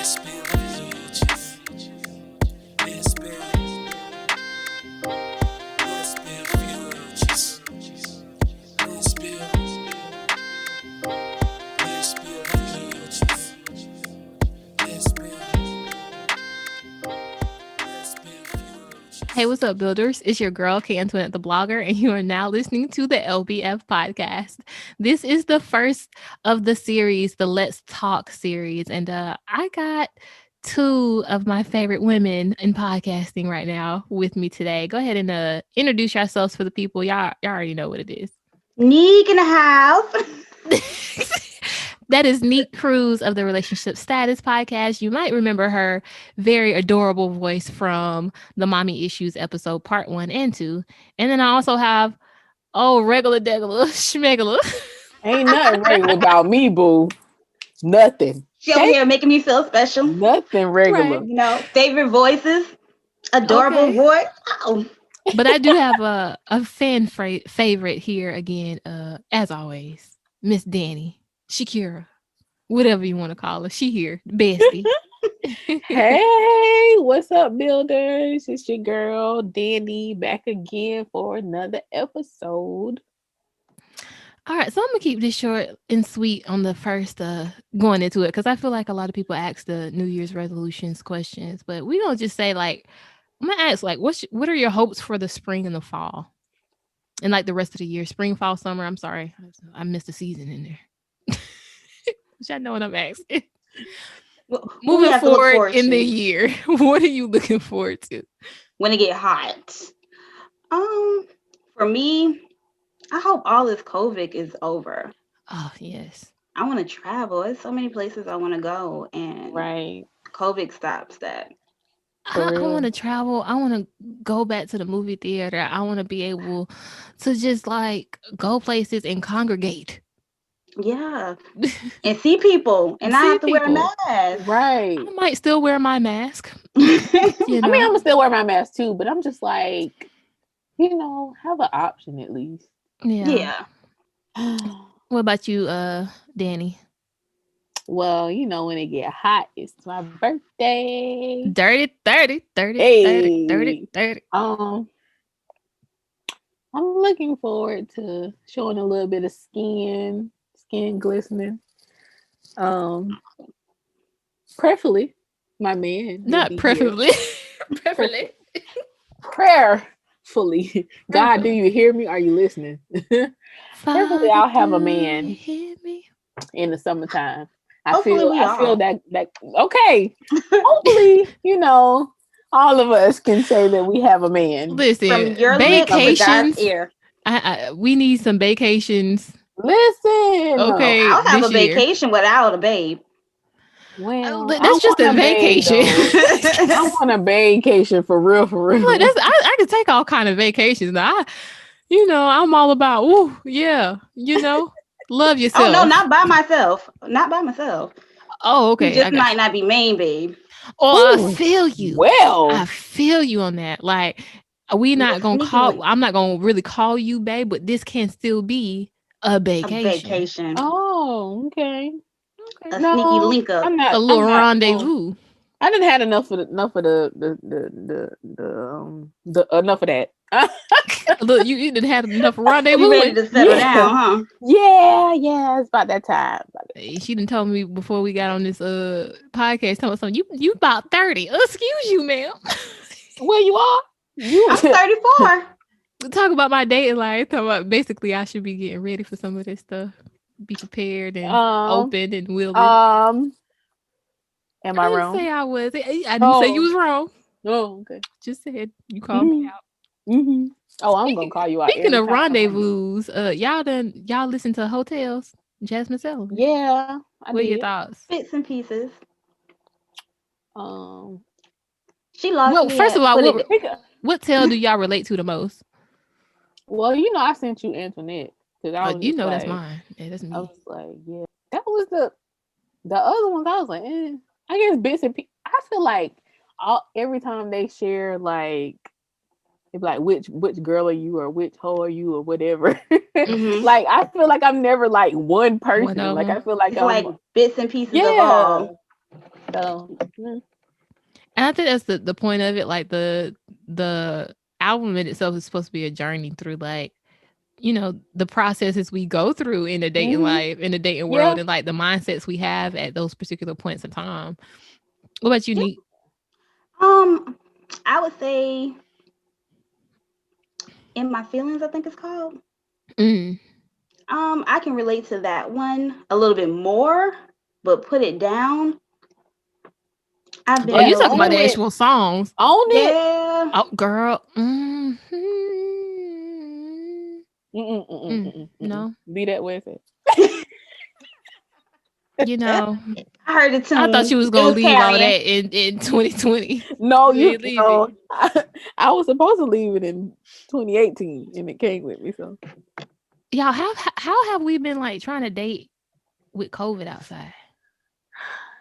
Hey, what's up, builders? It's your girl, K Antoinette the blogger, and you are now listening to the LBF podcast. This is the first of the series, the Let's Talk series. And I got two of my favorite women in podcasting right now with me today. Go ahead and introduce yourselves for the people. Y'all already know what it is. Neek in the house. That is Neat Cruz of the Relationship Status podcast. You might remember her very adorable voice from the Mommy Issues episode, part 1 and 2. And then I also have, regular degular schmegula. Ain't nothing regular about me, boo. Nothing. She over here making me feel special. Nothing regular. Right. You know, favorite voices, adorable voice. Oh. But I do have a fan favorite here again, as always, Miss Danny, Shakira, whatever you want to call her. She here, bestie. Hey, what's up, builders? It's your girl, Danny, back again for another episode. All right, so I'm gonna keep this short and sweet on the first going into it, because I feel like a lot of people ask the New Year's resolutions questions, but we gonna just say, like, I'm gonna ask, like, what are your hopes for the spring and the fall, and like the rest of the year, spring, fall, summer. I'm sorry, I missed a season in there. Which I know what I'm asking. Well, Moving forward in the year, what are you looking forward to? When it get hot. For me, I hope all this COVID is over. Oh, yes. I want to travel. There's so many places I want to go, and Right. COVID stops that. I want to travel. I want to go back to the movie theater. I want to be able to just like go places and congregate. Yeah. And see people and not have to wear a mask. Right. I might still wear my mask. You know? I mean, I'm gonna still wear my mask too, but I'm just like, have an option at least. Yeah. What about you, Danny? Well, when it get hot, it's my birthday. Dirty 30. Hey. I'm looking forward to showing a little bit of skin glistening. Preferably my man. Not preferably. Preferably. Prayerfully. God, do you hear me? Are you listening? Preferably I'll have a man in the summertime. I feel that okay. Hopefully, all of us can say that we have a man. Listen, from your vacations. Ear. We need some vacations. Listen. Okay. I'll have a vacation without a babe. Well, that's just a vacation. I want a vacation for real. Look, I can take all kind of vacations. Now, I'm all about, love yourself. Oh, no, not by myself. Oh, okay. You just might not be main, babe. Oh, I feel you. Well, I feel you on that. Like, I'm not going to really call you babe, but this can still be a vacation. Oh, okay. A sneaky link up. A little rendezvous. I didn't had enough of enough of that. Look, you didn't have enough rendezvous. You ready to settle down, huh? Yeah, it's about that time. She done told me before we got on this podcast, talking about something. You about 30. Excuse you, ma'am. Where you are? I'm 34. Talk about my dating life. Talk about basically I should be getting ready for some of this stuff. Be prepared and open and willing. Am I wrong? Didn't say I was. I didn't say you was wrong. Oh, okay. Just said you called me out. Mm-hmm. Oh, I'm gonna call you out. Speaking of rendezvous, y'all listen to Hotels, Jasmine Sullivan? Yeah. What are your thoughts? Bits and pieces. She lost. Well, first of all, what tale do y'all relate to the most? Well, I sent you Antoinette because I was that's mine. Yeah, that's me. I was like, yeah, that was the other ones. I was like, I guess bits and pieces. I feel like every time they share like. It's like which girl are you or which hoe are you or whatever. Mm-hmm. Like I feel like I'm never like one person. Like I feel like it's like bits and pieces of all. So, and I think that's the point of it. Like the album in itself is supposed to be a journey through, like, the processes we go through in the dating life, in the dating world, and like the mindsets we have at those particular points in time. What about you, Neek? I would say In My Feelings, I think it's called. I can relate to that one a little bit more, but Put It Down. You're talking about the actual songs. Own it. Yeah. Oh, girl. No. Be that way. I heard it too. I thought she was gonna leave all that in 2020. No, I was supposed to leave it in 2018, and it came with me. So, y'all, how have we been like trying to date with COVID outside?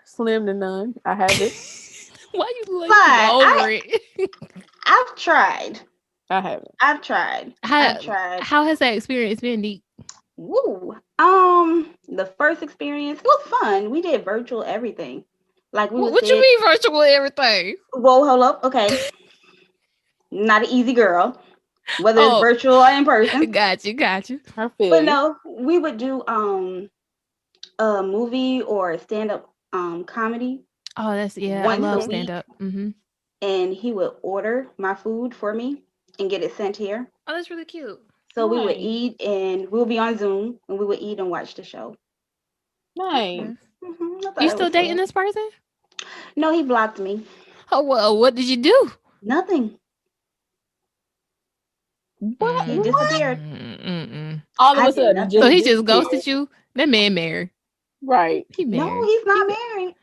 Slim to none. I haven't. Why you like over it? I've tried. I haven't. I've tried. How has that experience been, Neek? Woo. The first experience, it was fun. We did virtual everything. Like what you mean virtual everything? Whoa, hold up. Okay. Not an easy girl. Whether it's virtual or in person. Got you. But no, we would do a movie or stand-up comedy. Oh, I love stand-up. And he would order my food for me and get it sent here. Oh, that's really cute. So we would eat, and we'll be on Zoom, and we would eat and watch the show. Nice. You still dating this person? No, he blocked me. Oh, well, what did you do? Nothing. What? He disappeared. All of a sudden. So he just ghosted you? That man married. Right. He married. No, he's not married.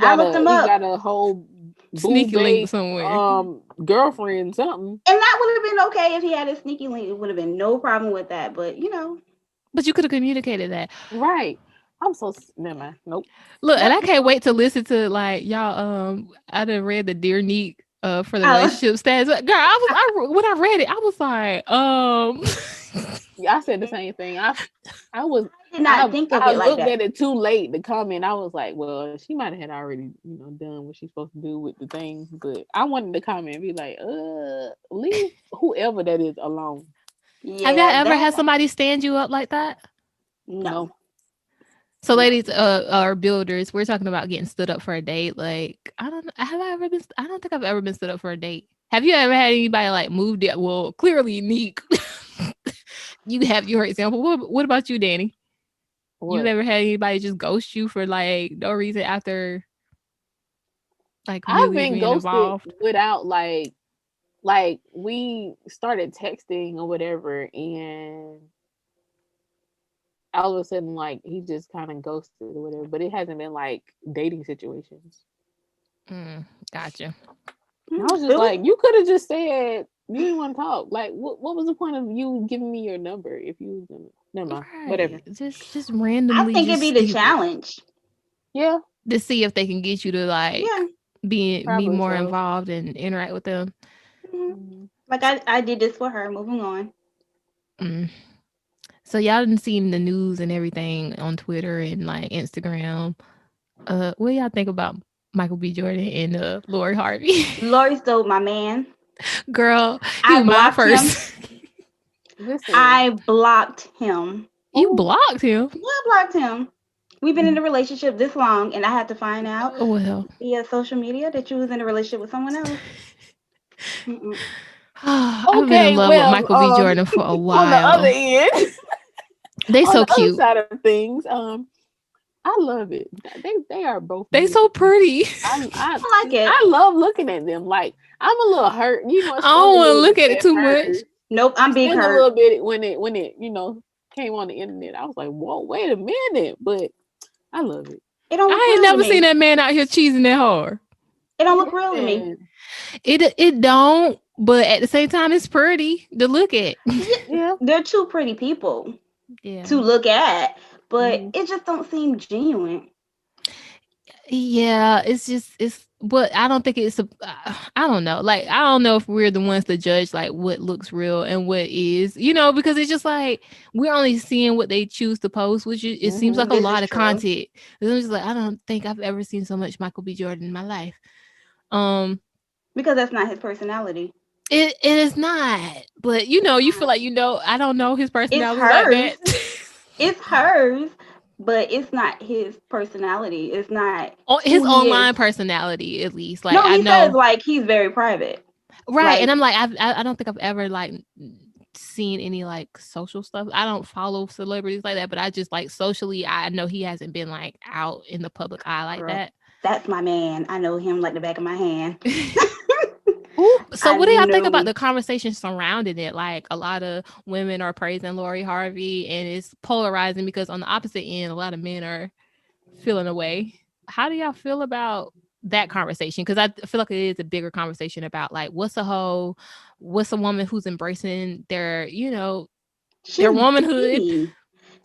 I looked him up. He got a whole sneaky link somewhere. Girlfriend, something. And that would have been okay if he had a sneaky link. It would have been no problem with that. But But you could have communicated that. Right. I'm so never mind. Nope. Look, and I can't wait to listen to like y'all. I done read the Dear Neek for the relationship stats. Girl, when I read it, I was like, Yeah, I said the same thing. I did not think of it like that. I looked at it too late to comment. I was like, well, she might have had already, done what she's supposed to do with the things. But I wanted to comment and be like, leave whoever that is alone. Yeah, have y'all ever had somebody stand you up like that? No. So, ladies, our builders, we're talking about getting stood up for a date. Like, I don't think I've ever been stood up for a date. Have you ever had anybody like moved it? Well, clearly, Neek, you have your example. What about you, Danny? What? You ever had anybody just ghost you for like no reason after like really I've been ghosted involved? Without like we started texting or whatever, and all of a sudden, like, he just kind of ghosted or whatever, but it hasn't been like dating situations. Gotcha. And I was just like, you could have just said you didn't want to talk. Like, what was the point of you giving me your number if you was gonna? Never mind. Right. Whatever. Just randomly. I think it'd be the challenge. Yeah. To see if they can get you to like be more involved and interact with them. Mm-hmm. Like I did this for her. Moving on. So y'all didn't see the news and everything on Twitter and like Instagram. What do y'all think about Michael B. Jordan and Lori Harvey? Lori's still my man. Girl, I blocked him. I blocked him. You blocked him? Yeah, I blocked him. We've been in a relationship this long, and I had to find out via social media that you was in a relationship with someone else. I've been in love with Michael B. Jordan for a while. On the other end, they so cute. Other side of things, I love it. They are both. They so pretty. I like it. I love looking at them. Like, I'm a little hurt. I don't want to look at it too much. Nope, I'm big hurt. A little bit when it came on the internet. I was like, whoa, wait a minute, but I love it. I ain't never seen that man out here cheesing that hard. It don't look real to me. It don't, but at the same time, it's pretty to look at. Yeah, they're two pretty people to look at, but it just don't seem genuine. Yeah, but I don't think I don't know. Like, I don't know if we're the ones to judge like what looks real and what is, because it's just like we're only seeing what they choose to post, which it seems like a lot of content. It's just like, I don't think I've ever seen so much Michael B. Jordan in my life. Because that's not his personality. It is not, but you feel like I don't know his personality like that. It's hers, but it's not his personality. It's not his online personality, at least. Like, no, he says like he's very private, right? Like, and I'm like, I don't think I've ever like seen any like social stuff. I don't follow celebrities like that, but I just like socially, I know he hasn't been like out in the public eye like that. That's my man. I know him like the back of my hand. So what do y'all think about the conversation surrounding it? Like, a lot of women are praising Lori Harvey, and it's polarizing because on the opposite end, a lot of men are feeling away. How do y'all feel about that conversation? Because I feel like it is a bigger conversation about like, what's a hoe? What's a woman who's embracing their, their womanhood?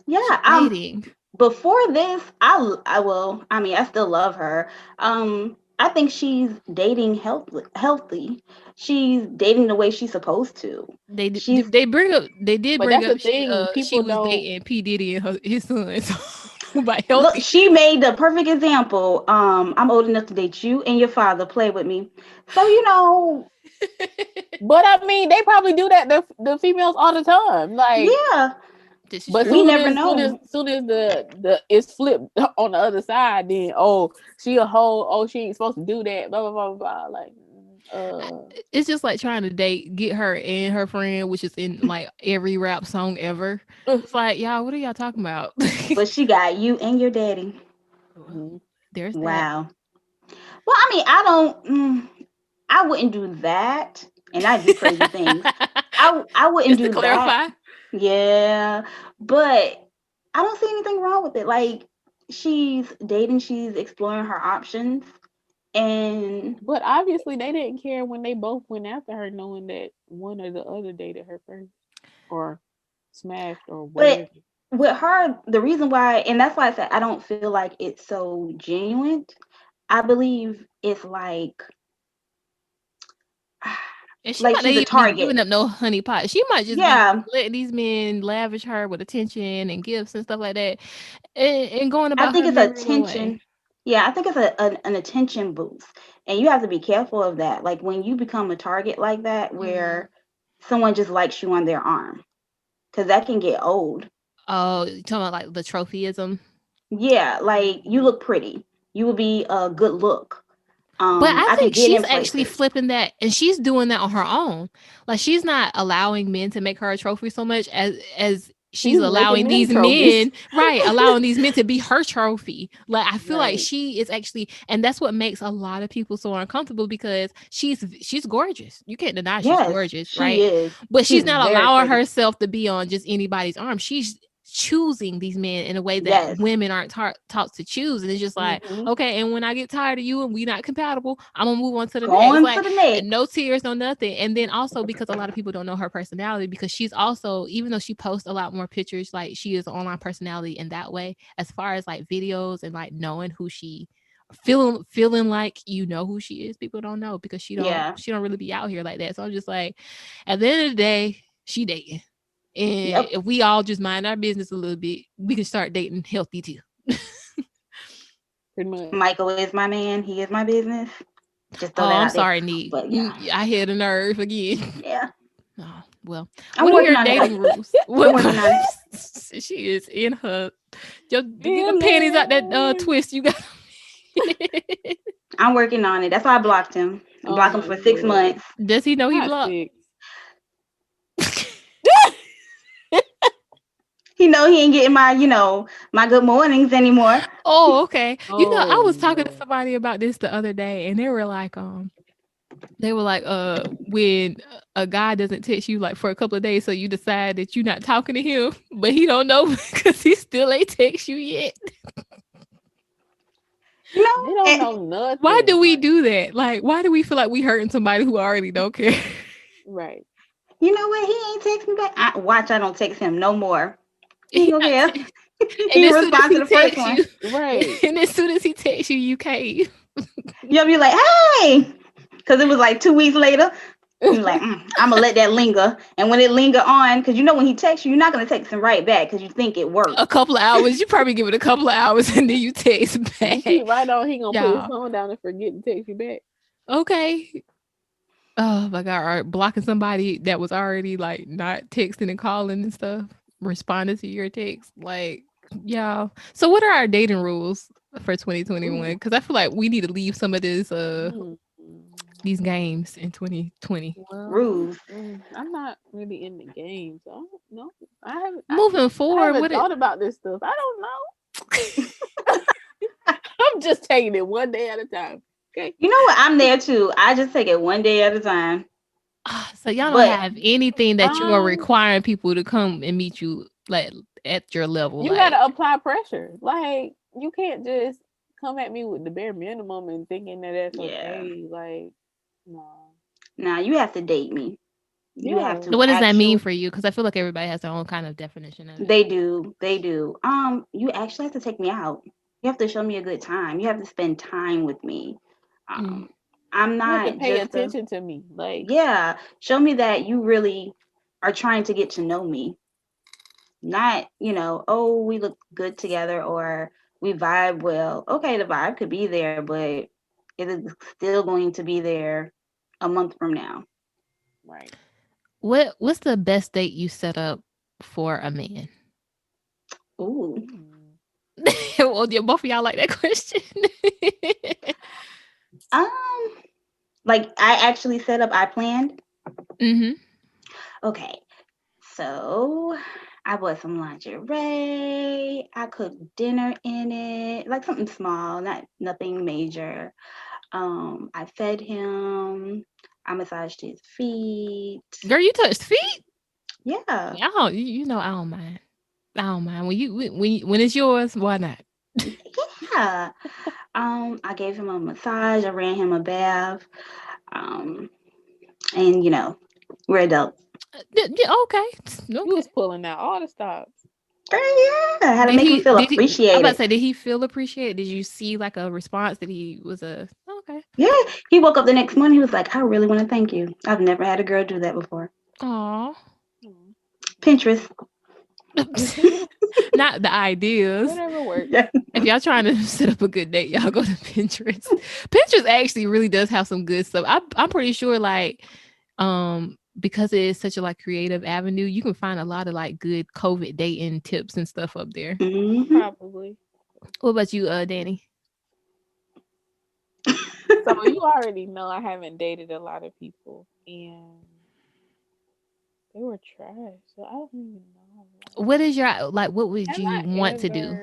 Yeah, before this, I still love her. I think she's dating healthy. She's dating the way she's supposed to. They did bring up she was dating P. Diddy and his son. So, look, she made the perfect example. I'm old enough to date you and your father. Play with me. So But I mean, they probably do that the females all the time. Like, yeah. But we never know. Soon as the it's flipped on the other side, then she a hoe. She ain't supposed to do that. Blah blah blah blah. Like, it's just like trying to get her and her friend, which is in like every rap song ever. It's like, y'all, what are y'all talking about? But she got you and your daddy. There's wow. That. Well, I mean, I wouldn't do that, and I do crazy things. I wouldn't do that. Clarify. Yeah, but I don't see anything wrong with it. Like, she's dating, she's exploring her options, but obviously they didn't care when they both went after her, knowing that one or the other dated her first or smashed or whatever. But with her, the reason why, and that's why I said I don't feel like it's so genuine. I believe it's like. And she might not even giving up no honey pot. She might just be letting these men lavish her with attention and gifts and stuff like that, and going about. I think it's attention. Yeah, I think it's an attention boost, and you have to be careful of that. Like, when you become a target like that, where someone just likes you on their arm, because that can get old. Oh, you're talking about like the trophyism? Yeah, like, you look pretty. You will be a good look. But I think she's actually flipping that, and she's doing that on her own. Like, she's not allowing men to make her a trophy so much as she's allowing these men, right? Allowing these men to be her trophy. Like, I feel like she is actually, and that's what makes a lot of people so uncomfortable, because she's gorgeous. You can't deny she's gorgeous, right? She is. But she's not allowing herself to be on just anybody's arm. She's choosing these men in a way that women aren't taught to choose, and it's just like, okay, and when I get tired of you and we not compatible, I'm gonna move on to the next. Like, and no tears, no nothing. And then also, because a lot of people don't know her personality, because she's also, even though she posts a lot more pictures, like, she is an online personality in that way, as far as like videos and like knowing who she feeling like who she is, people don't know, because she don't really be out here like that. So I'm just like, at the end of the day, she dating. And if we all just mind our business a little bit, we can start dating healthy too. Pretty much. Michael is my man. He is my business. Just throw that I'm sorry, Neat. I hit a nerve again. Yeah. Oh, well. I'm what are your dating rules? She is in her. Get the panties out that twist you got. I'm working on it. That's why I blocked him. I blocked him for 6 months. Does he know he blocked? He know he ain't getting my, my good mornings anymore. Oh, okay. I was talking to somebody about this the other day, and they were like, when a guy doesn't text you like for a couple of days, so you decide that you're not talking to him, but he don't know because he still ain't text you yet. They don't know nothing. Why do we do that? Like, why do we feel like we hurting somebody who already don't care? Right. You know what? He ain't text me back. I don't text him no more. He responds to the first one. Right. And as soon as he texts text you, you can't. You'll be like, hey, because it was like 2 weeks later. You're like, I'm gonna let that linger, and when it linger on, because you know when he texts you, you're not gonna text him right back because you think it worked. A couple of hours, you probably give it a couple of hours, and then you text back. Right on, he gonna put his phone down and forget to text you back. Okay. Oh my God! Right, blocking somebody that was already like not texting and calling and stuff, responding to your text, like y'all. So, what are our dating rules for 2021? Because I feel like we need to leave some of this these games in 2020. Rules. I'm not really in the games. So no, I haven't. Moving forward, I haven't thought about this stuff. I don't know. I'm just taking it one day at a time. Okay. You know what? I'm there too. I just take it one day at a time. So y'all don't have anything that you are requiring people to come and meet you like at your level. You gotta apply pressure. Like you can't just come at me with the bare minimum and thinking that that's okay. Like no. Nah, you have to date me. You have to. What does that mean for you? Because I feel like everybody has their own kind of definition of it. They do. You actually have to take me out. You have to show me a good time. You have to spend time with me. I'm not. You have to pay attention to me. Like show me that you really are trying to get to know me. Not, oh, we look good together or we vibe well. Okay, the vibe could be there, but it is still going to be there a month from now. Right. What's the best date you set up for a man? Ooh. Well, both of y'all like that question. Like I actually set up, I planned. Mm-hmm. Okay. So I bought some lingerie. I cooked dinner in it, like something small, nothing major. I fed him. I massaged his feet. Girl, you touched feet? Yeah. You know I don't mind. I don't mind when it's yours. Why not? Yeah. I gave him a massage. I ran him a bath. And we're adults. Okay. You was pulling out all the stops. Girl, yeah. How to make him feel appreciated. I'm about to say, did he feel appreciated? Did you see like a response that he was okay? Yeah. He woke up the next morning. He was like, I really want to thank you. I've never had a girl do that before. Aw. Pinterest. Not the ideas. Whatever works. Yeah. If y'all trying to set up a good date, y'all go to Pinterest. Pinterest actually really does have some good stuff. I'm pretty sure like because it is such a like creative avenue, you can find a lot of like good COVID dating tips and stuff up there. Mm-hmm. Probably. What about you, Danny? So you already know I haven't dated a lot of people and they were trash. So I don't even know. What is your like? What would you want to do?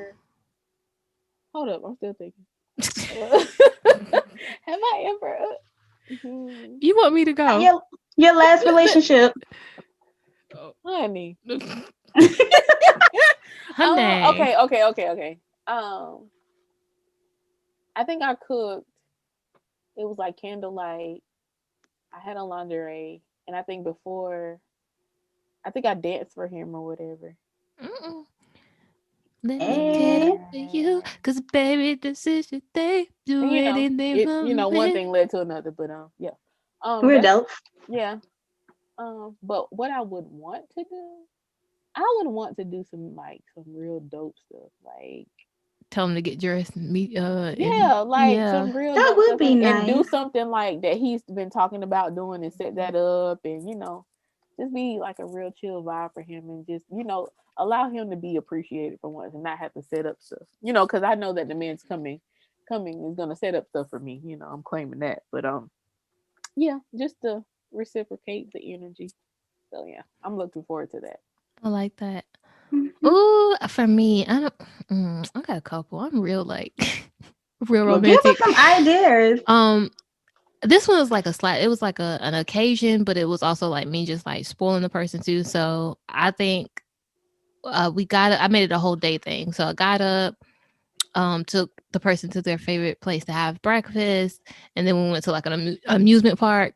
Hold up, I'm still thinking. Have I ever? You want me to go? Your last relationship, honey. Honey. Okay. I think I cooked. It was like candlelight. I had on lingerie, and I think I danced for him or whatever. Let me get it for you, cause baby, this is your day. Do anything for me. One thing led to another, but yeah. We're adults. Yeah. But what I would want to do, I would want to do some real dope stuff, like tell him to get dressed and meet. Some real. That would be nice. And do something like that he's been talking about doing, and set that up, and just be like a real chill vibe for him, and just allow him to be appreciated for once, and not have to set up stuff. Because I know that the man's coming is gonna set up stuff for me. I'm claiming that, but yeah, just to reciprocate the energy. So yeah, I'm looking forward to that. I like that. Mm-hmm. Ooh, for me, I got a couple. I'm real real romantic. Give us some ideas. This one was like it was like an occasion, but it was also like me just like spoiling the person too. So I think I made it a whole day thing. So I got up, took the person to their favorite place to have breakfast, and then we went to like an amusement park.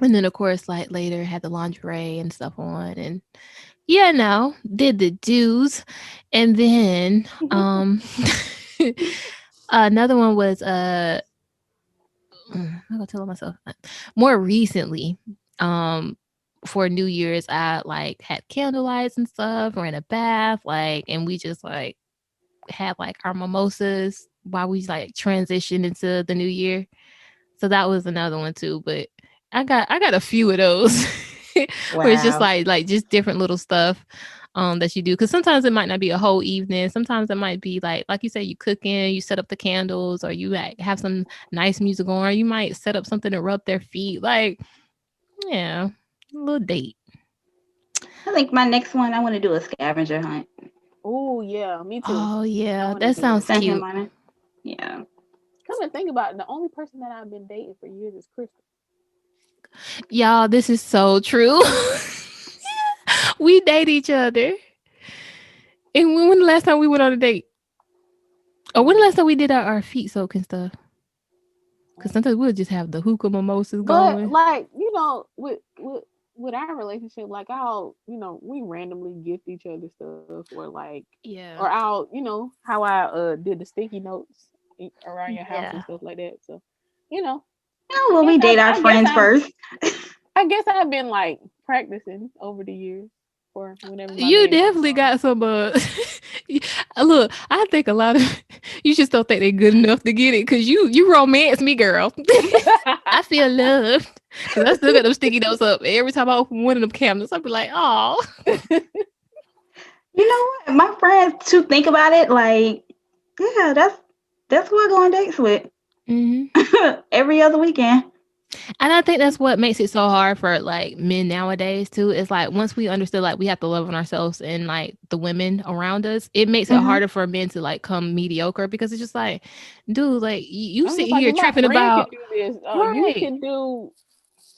And then of course, like later had the lingerie and stuff on, and did the do's, and then Another one was I'm gonna tell myself more recently. For New Year's, I like had candlelights and stuff, or in a bath, like, and we just like had like our mimosas while we like transitioned into the new year. So that was another one too. But I got a few of those where it's just Wow. like just different little stuff that you do, because sometimes it might not be a whole evening. Sometimes it might be like you say, you cooking, you set up the candles, or you like have some nice music on, or you might set up something to rub their feet, like, yeah, a little date. I think my next one, I want to do a scavenger hunt. Oh yeah, me too. Oh yeah, that sounds Send him cute. on it. Yeah. Come and think about it, the only person that I've been dating for years is Crystal. Y'all, this is so true. We date each other. And when the last time we went on a date? Or when the last time we did our feet soak and stuff? Because sometimes we'll just have the hookah mimosas But going. like, you know, with our relationship, like I'll, we randomly gift each other stuff, or like, Yeah. or I'll, how I did the sticky notes around your house and Yeah. stuff like that. So, you know, Oh, well, we date our friends first. I guess I've been like practicing over the years for whenever my You man comes definitely along. got some look, I think a lot of you just don't think they're good enough to get it, because you romance me, girl. I feel loved. Because I still got them sticky notes up. Every time I open one of them cabinets, I'll be like, oh. You know what? My friends too think about it like, yeah, that's who I go on dates with. Every other weekend. And I think that's what makes it so hard for like men nowadays too. Is like, once we understood like we have to love on ourselves and like the women around us, it makes it harder for men to like come mediocre, because it's just like, dude, like you I'm sit just like, here if my tripping friend can about, do this, you right? can do,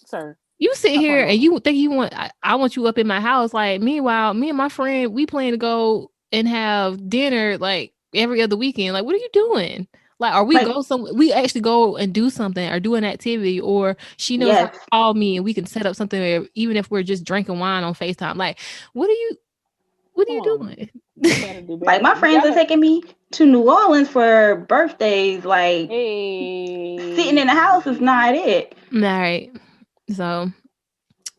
sir. You sit Stop here playing and with me. you think you want, I want you up in my house. Like, meanwhile, me and my friend, we plan to go and have dinner like every other weekend. Like, what are you doing? Like, or we Like, go we actually go and do something or do an activity, or she knows how to yes. call me and we can set up something where, even if we're just drinking wine on FaceTime. Like, what are Come you on, doing? you gotta do Like, better. my You friends are gotta. taking me to New Orleans for birthdays. Like, sitting Hey. in the house is not it. All right. So,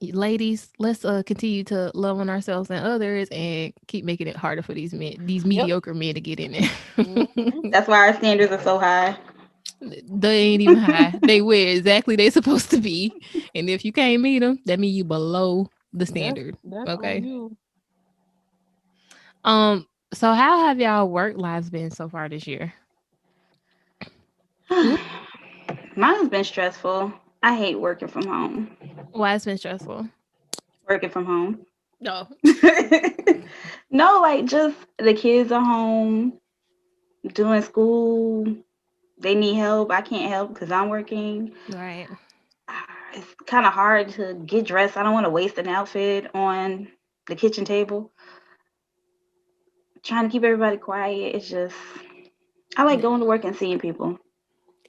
ladies, let's continue to love on ourselves and others, and keep making it harder for these men, these Yep. mediocre men, to get in there. Mm-hmm. That's why our standards are so high. They ain't even high. They where exactly they supposed to be. And if you can't meet them, that means you below the standard. That's on Okay. you. So how have y'all work lives been so far this year? Mine has been stressful. I hate working from home. Why it's been stressful? Working from home. No. No, like, just the kids are home doing school. They need help. I can't help because I'm working. Right. It's kind of hard to get dressed. I don't want to waste an outfit on the kitchen table. Trying to keep everybody quiet. It's just, I like going to work and seeing people.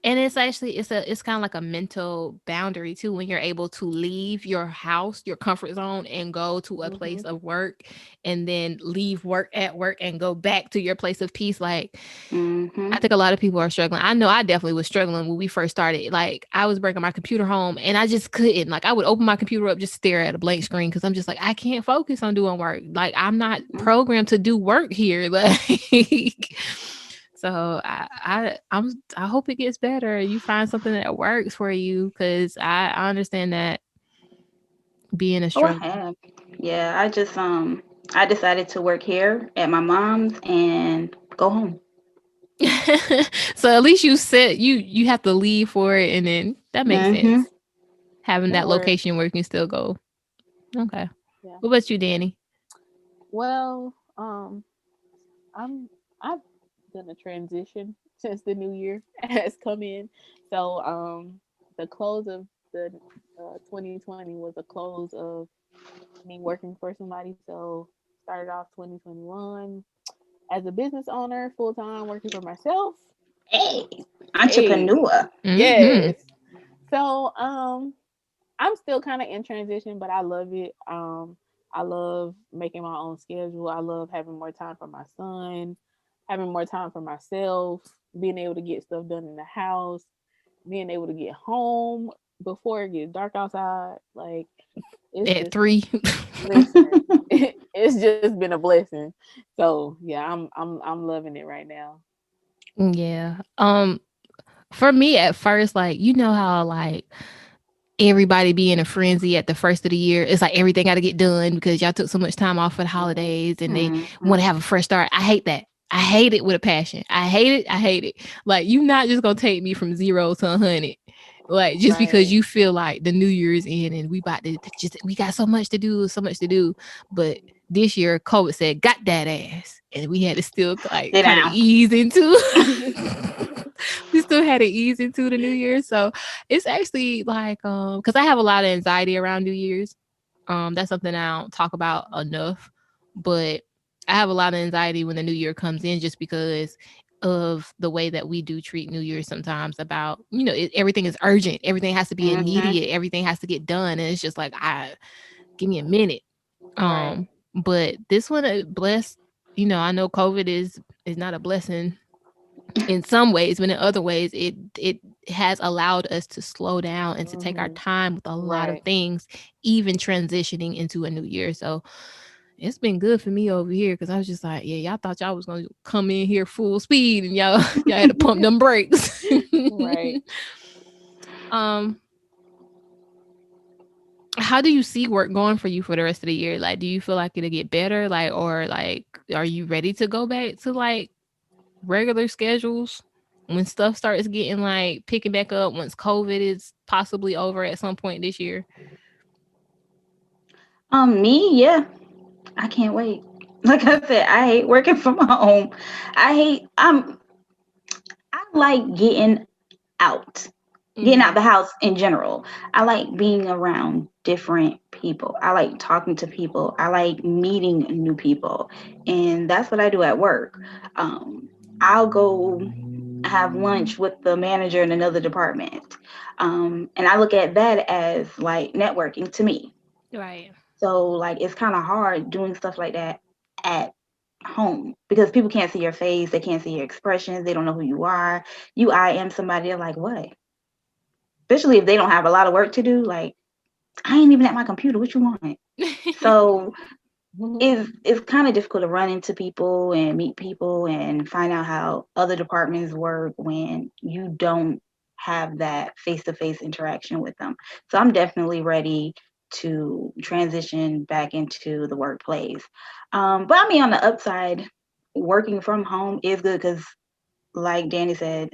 And it's actually it's kind of like a mental boundary too, when you're able to leave your house, your comfort zone, and go to a place Mm-hmm. of work, and then leave work at work and go back to your place of peace. Like, I think a lot of people are struggling. I know I definitely was struggling when we first started. Like, I was bringing my computer home and I just couldn't. Like, I would open my computer up, just stare at a blank screen, because I'm just like, I can't focus on doing work. Like, I'm not programmed to do work here. Like, so I hope it gets better. You find something that works for you, because I understand that being a Oh, I struggle. have. Yeah, I decided to work here at my mom's and go home. So at least you have to leave for it, and then that makes sense. Having that That works. location where you can still go. Okay. Yeah. What about you, Danny? Well, I've done a transition since the new year has come in. So, the close of the 2020 was a close of me working for somebody. So, started off 2021 as a business owner, full time working for myself. Hey, Hey, entrepreneur. Mm-hmm. yes. So, I'm still kind of in transition, but I love it. I love making my own schedule. I love having more time for my son, having more time for myself. being able to get stuff done in the house, being able to get home before it gets dark outside. Like it's at just 3. listen, it's just been a blessing. So yeah, I'm loving it right now. Yeah. For me at first, like, you know how like everybody be in a frenzy at the first of the year. It's like everything got to get done because y'all took so much time off for the holidays and they want to have a fresh start. I hate that. I hate it with a passion. I hate it. I hate it. Like, you not just gonna take me from 0 to 100. Like, just because you feel like the new year's in and we got so much to do. But this year COVID said, got that ass. And we had to still like kind of ease into we still had to ease into the new year. So it's actually like because I have a lot of anxiety around New Year's. That's something I don't talk about enough. But I have a lot of anxiety when the new year comes in just because of the way that we do treat New Year's sometimes about, everything is urgent. Everything has to be immediate. Everything has to get done. And it's just like, give me a minute. But this one, blessed, I know COVID is not a blessing in some ways, but in other ways, it has allowed us to slow down and to take our time with a lot of things, even transitioning into a new year. So it's been good for me over here because I was just like, yeah, y'all thought y'all was gonna come in here full speed and y'all had to pump them brakes. How do you see work going for you for the rest of the year? Like, do you feel like it'll get better? Like, or like, are you ready to go back to like regular schedules when stuff starts getting like picking back up once COVID is possibly over at some point this year? Yeah, I can't wait. Like I said, I hate working from home. I like out getting out the house in general. I like being around different people. I like talking to people. I like meeting new people. And that's what I do at work. I'll go have lunch with the manager in another department. And I look at that as like networking to me. Right. So like it's kind of hard doing stuff like that at home because people can't see your face, they can't see your expressions, they don't know who you are. I am somebody, they're like, what? Especially if they don't have a lot of work to do. Like, I ain't even at my computer. What you want? So it's kind of difficult to run into people and meet people and find out how other departments work when you don't have that face-to-face interaction with them. So I'm definitely ready to transition back into the workplace. But I mean, on the upside, working from home is good because, like Danny said,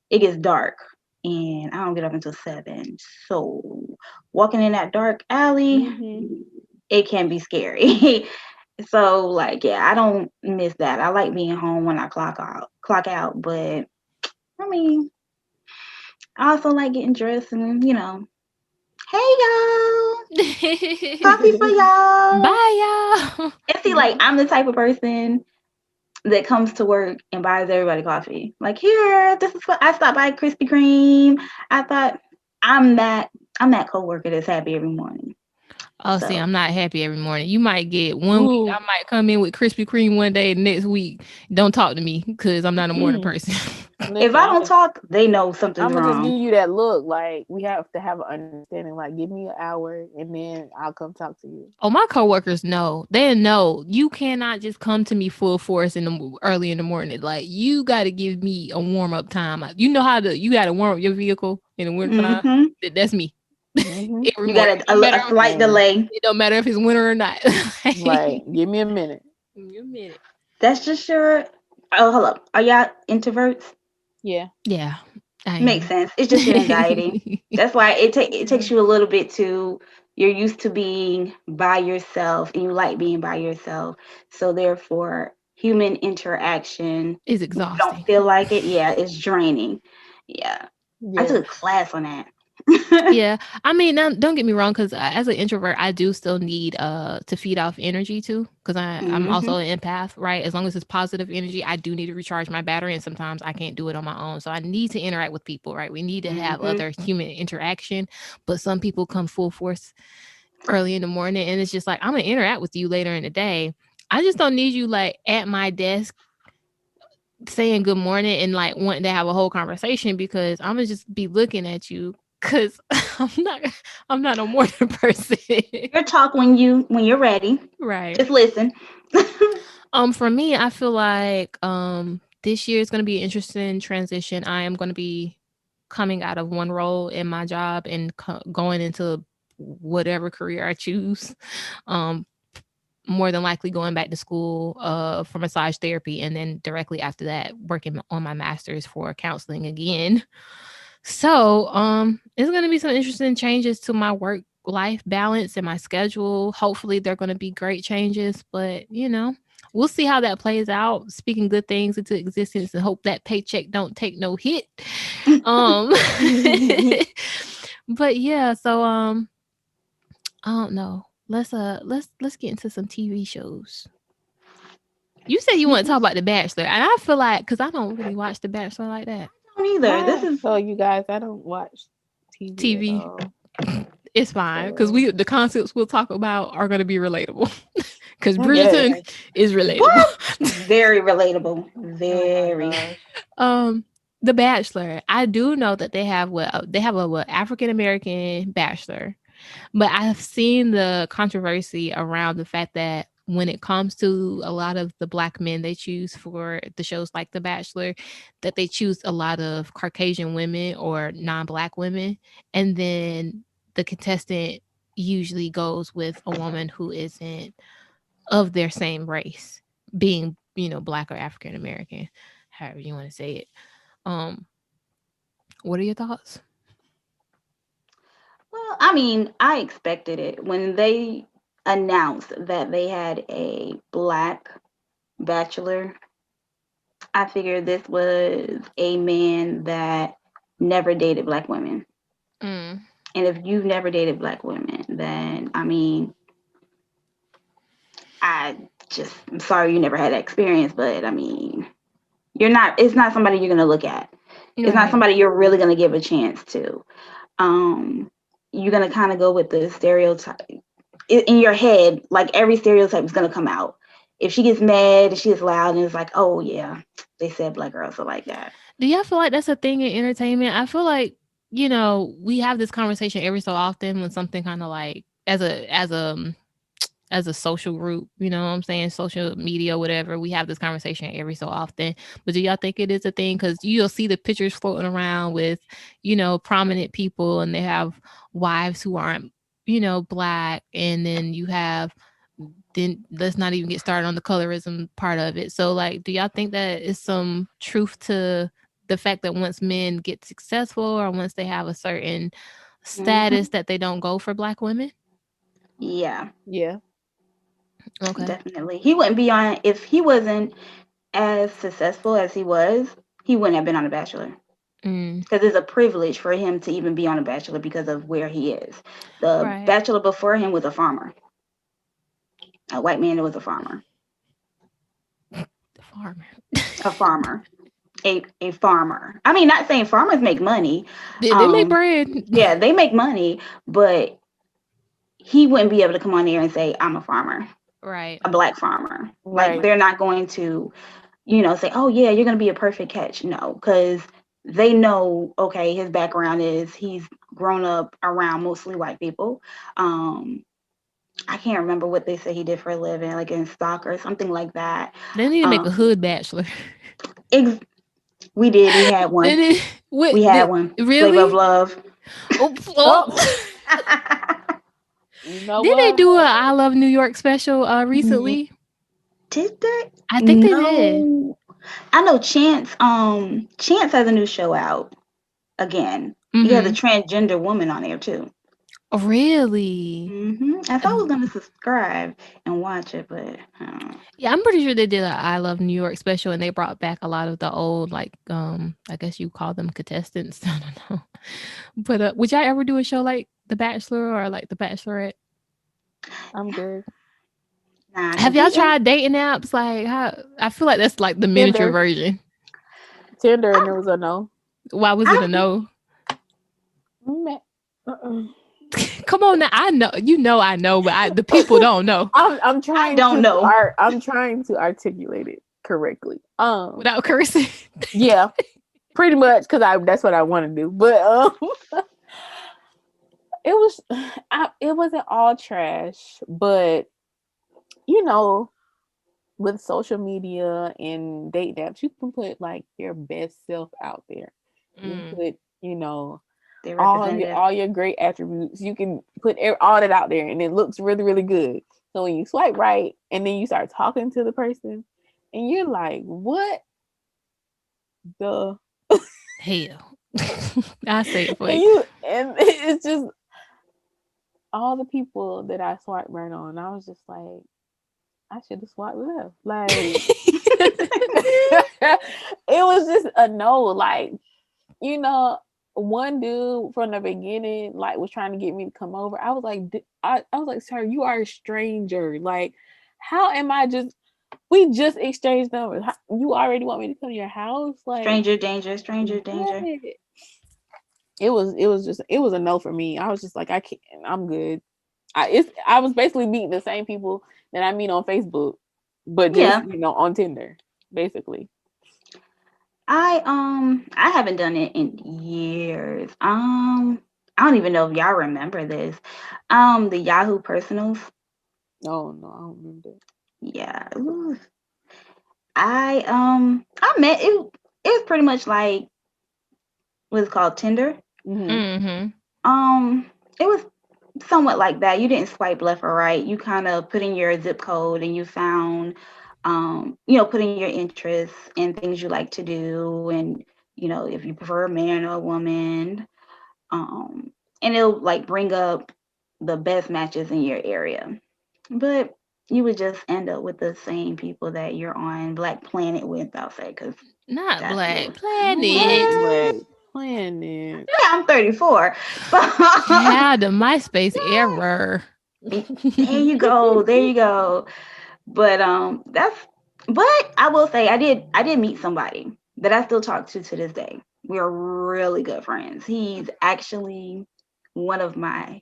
it gets dark and I don't get up until 7. So walking in that dark alley, it can be scary. So like, yeah, I don't miss that. I like being home when I clock out. But I mean, I also like getting dressed and, hey y'all, coffee for y'all. Bye y'all. And see, like, I'm the type of person that comes to work and buys everybody coffee. Like, here, this is what I stopped by Krispy Kreme. I thought I'm that coworker that's happy every morning. Oh, see, I'm not happy every morning. You might get one week. I might come in with Krispy Kreme one day. Next week, don't talk to me because I'm not a morning person. If I don't talk, they know something's wrong. I'm gonna just give you that look. Like, we have to have an understanding. Like, give me an hour and then I'll come talk to you. Oh, my coworkers know. They know you cannot just come to me full force early in the morning. Like, you got to give me a warm up time. You know how you got to warm up your vehicle in the winter time. That's me. You got a slight delay. It don't matter if it's winter or not. Right. Give me a minute. That's just your. Oh, hold up. Are y'all introverts? Yeah. Yeah. Makes sense. It's just your anxiety. That's why it takes you a little bit to. You're used to being by yourself and you like being by yourself. So therefore, human interaction is exhausting. You don't feel like it. Yeah, it's draining. Yeah. I took a class on that. Yeah, I mean, don't get me wrong, because as an introvert, I do still need to feed off energy too, because I'm also an empath, right? As long as it's positive energy, I do need to recharge my battery, and sometimes I can't do it on my own. So I need to interact with people, right? We need to have other human interaction, but some people come full force early in the morning, and it's just like, I'm gonna interact with you later in the day. I just don't need you like at my desk saying good morning and like wanting to have a whole conversation, because I'm gonna just be looking at you because I'm not a morning person. You'll talk when you're ready. Right. Just listen. For me, I feel like this year is going to be an interesting transition. I am going to be coming out of one role in my job and going into whatever career I choose. More than likely going back to school for massage therapy, and then directly after that working on my master's for counseling again. So it's going to be some interesting changes to my work life balance and my schedule. Hopefully they're going to be great changes, but we'll see how that plays out. Speaking good things into existence and hope that paycheck don't take no hit. But yeah, so I don't know. Let's get into some TV shows. You said you want to talk about The Bachelor, and I feel like, because I don't really watch The Bachelor like that. I don't either. So you guys, I don't watch TV. It's fine, because the concepts we'll talk about are going to be relatable. Because Bridgerton is relatable. Very relatable. Very. The Bachelor. I do know that they have a African American bachelor, but I've seen the controversy around the fact that when it comes to a lot of the Black men they choose for the shows like The Bachelor, that they choose a lot of Caucasian women or non-Black women, and then the contestant usually goes with a woman who isn't of their same race, being Black or African American, however you want to say it. What are your thoughts? Well, I mean, I expected it when they announced that they had a Black bachelor. I figured this was a man that never dated Black women. And if you've never dated Black women, then I mean, I'm sorry you never had that experience, but I mean, it's not somebody you're going to look at. Right. It's not somebody you're really going to give a chance to. You're going to kind of go with the stereotype in your head. Like every stereotype is going to come out. If she gets mad, she gets loud, and it's like, oh yeah, they said Black girls are like that. Do y'all feel like that's a thing in entertainment? I feel like, we have this conversation every so often when something kind of like as a social group, you know what I'm saying? Social media, whatever. We have this conversation every so often. But do y'all think it is a thing? Because you'll see the pictures floating around with, prominent people, and they have wives who aren't, Black. And then then let's not even get started on the colorism part of it. So like, do y'all think that is some truth to the fact that once men get successful or once they have a certain status that they don't go for Black women? Yeah. Okay. Definitely. He wouldn't be on, if he wasn't as successful as he was, he wouldn't have been on The Bachelor. Because it's a privilege for him to even be on The Bachelor because of where he is. The Bachelor before him was a farmer. A white man that was a farmer. A farmer. A farmer. I mean, not saying farmers make money. They make bread. Yeah, they make money, but he wouldn't be able to come on there and say, I'm a farmer. Right. A Black farmer. Right. Like, they're not going to, say, oh yeah, you're going to be a perfect catch. No, because they know, okay, his background is he's grown up around mostly white people. I can't remember what they say he did for a living, like in stock or something like that. They need to make a hood bachelor. We did. We had one. We had one. Really? Flavor of Love. Did they do a I Love New York special recently? Did they? I think they did. I know Chance. Chance has a new show out again. He has a transgender woman on there too. Oh, really? I thought I was gonna subscribe and watch it, but yeah, I'm pretty sure they did a I Love New York special, and they brought back a lot of the old, like, I guess you call them contestants. I don't know. But would y'all ever do a show like The Bachelor or like The Bachelorette? I'm good. Have y'all tried dating apps? Like, I feel like that's like the miniature version. Tinder, and it was a no. Why was it a no? Come on now, I know I know, but the people don't know. I'm trying. I don't know. I'm trying to articulate it. correctly. Without cursing. Yeah, pretty much, because that's what I want to do. But it wasn't all trash, but you know, with social media and date apps, you can put like your best self out there. You can put, you know, all your great attributes. You can put all that out there, and it looks really, really good. So when you swipe right, and then you start talking to the person, and you're like, "What the hell?" I say it for you. And it's just all the people that I swiped right on. I was just like, I should have swiped left. Like, it was just a no. Like, you know, one dude from the beginning, like, was trying to get me to come over. I was like, I was like, sir, you are a stranger. Like, how am I just? We just exchanged numbers. You already want me to come to your house? Like, stranger danger, stranger danger. It was a no for me. I was just like, I can't. I'm good. I was basically meeting the same people that I meet on Facebook, but just on Tinder, basically. I haven't done it in years. I don't even know if y'all remember this. The Yahoo Personals. Oh no, I don't remember that. Yeah. I met it. It was pretty much like what's called Tinder. Mm-hmm. It was somewhat like that. You didn't swipe left or right. You kind of put in your zip code and you found, put in your interests and things you like to do, and if you prefer a man or a woman, and it'll like bring up the best matches in your area. But you would just end up with the same people that you're on Black Planet with, I'll say, because not Black Planet. Black Planet. Yeah, I'm 34. Yeah, the MySpace error. There you go. But I will say I did meet somebody that I still talk to this day. We are really good friends. He's actually one of my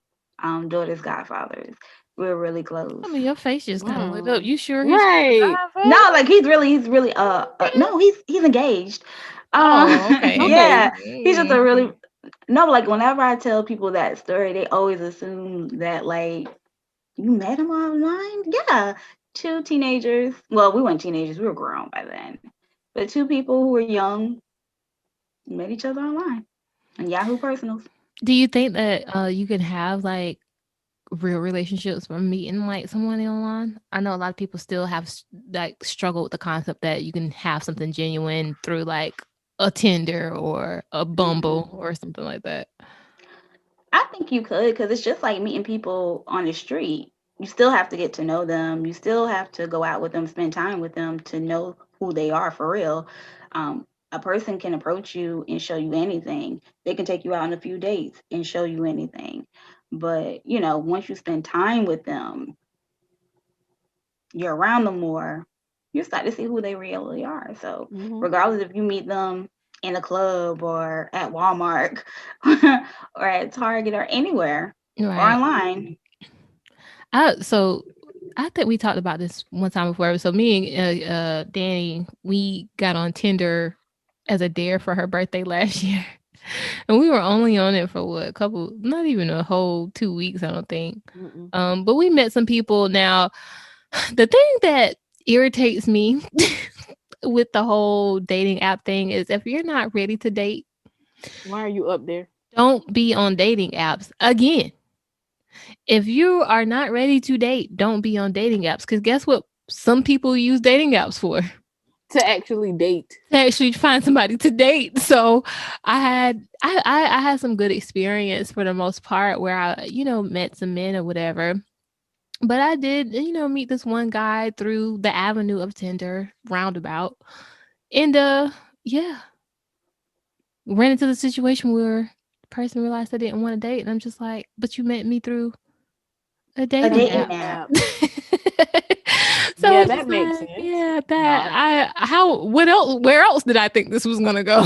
daughter's godfathers. We're really close. I mean, your face just kind of lit up. You sure he's right? No, like he's really no, he's engaged. Okay. Yeah, he's just a really like whenever I tell people that story, they always assume that like you met him online. Yeah, two teenagers. Well, we weren't teenagers; we were grown by then. But two people who were young met each other online on Yahoo Personals. Do you think that you can have like real relationships from meeting like someone online? I know a lot of people still have like struggle with the concept that you can have something genuine through like a Tinder or a Bumble or something like that. I think you could, because it's just like meeting people on the street. You still have to get to know them. You still have to go out with them, spend time with them to know who they are for real. A person can approach you and show you anything. They can take you out on a few dates and show you anything. But, once you spend time with them, you're around them more, you start to see who they really are. So regardless if you meet them in a club or at Walmart or at Target or anywhere or online. So I think we talked about this one time before. So me and Danny, we got on Tinder as a dare for her birthday last year. And we were only on it for not even a whole 2 weeks, I don't think. But we met some people. Now, the thing that irritates me with the whole dating app thing is if you're not ready to date, why are you up there? Don't be on dating apps again. If you are not ready to date, don't be on dating apps. Because guess what? Some people use dating apps for to actually date, to actually find somebody to date. So I had some good experience for the most part where I met some men or whatever. But I did meet this one guy through the avenue of Tinder roundabout, and ran into the situation where the person realized I didn't want to date, and I'm just like, but you met me through a dating app. So yeah, that makes sense. Yeah, what else? Where else did I think this was gonna go?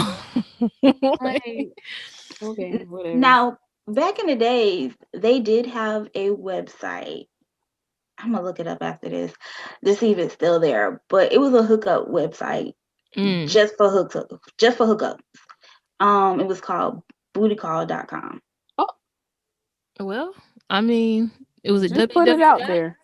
Okay, whatever. Now, back in the days, they did have a website I'm gonna look it up after this to see if it's still there. But it was a hookup website just for hookups. It was called bootycall.com. Oh, well, I mean, it was a just put it out there.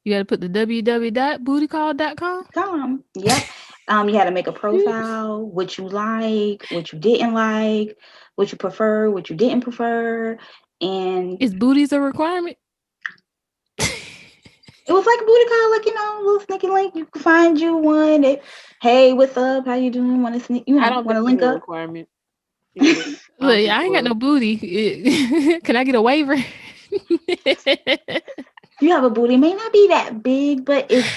You got to put the www.bootycall.com. Yep. You had to make a profile, what you like, what you didn't like, what you prefer, what you didn't prefer, and is booties a requirement? It was like a booty call, like, little sneaky link. You can find you one that, hey, what's up? How you doing? Want to sneak? I don't want to link up. Requirement. Look, I ain't got no booty. Can I get a waiver? You have a booty. It may not be that big, but it's.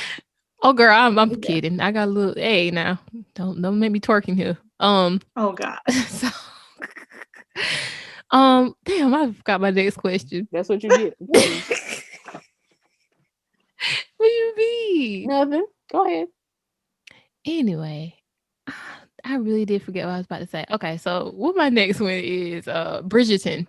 Oh, girl, I'm kidding. I got a little. Hey, now, don't make me twerking here. Oh God. So, damn, I forgot my next question. That's what you get. What do you mean? Nothing. Go ahead. Anyway, I really did forget what I was about to say. Okay, so what my next one is Bridgerton.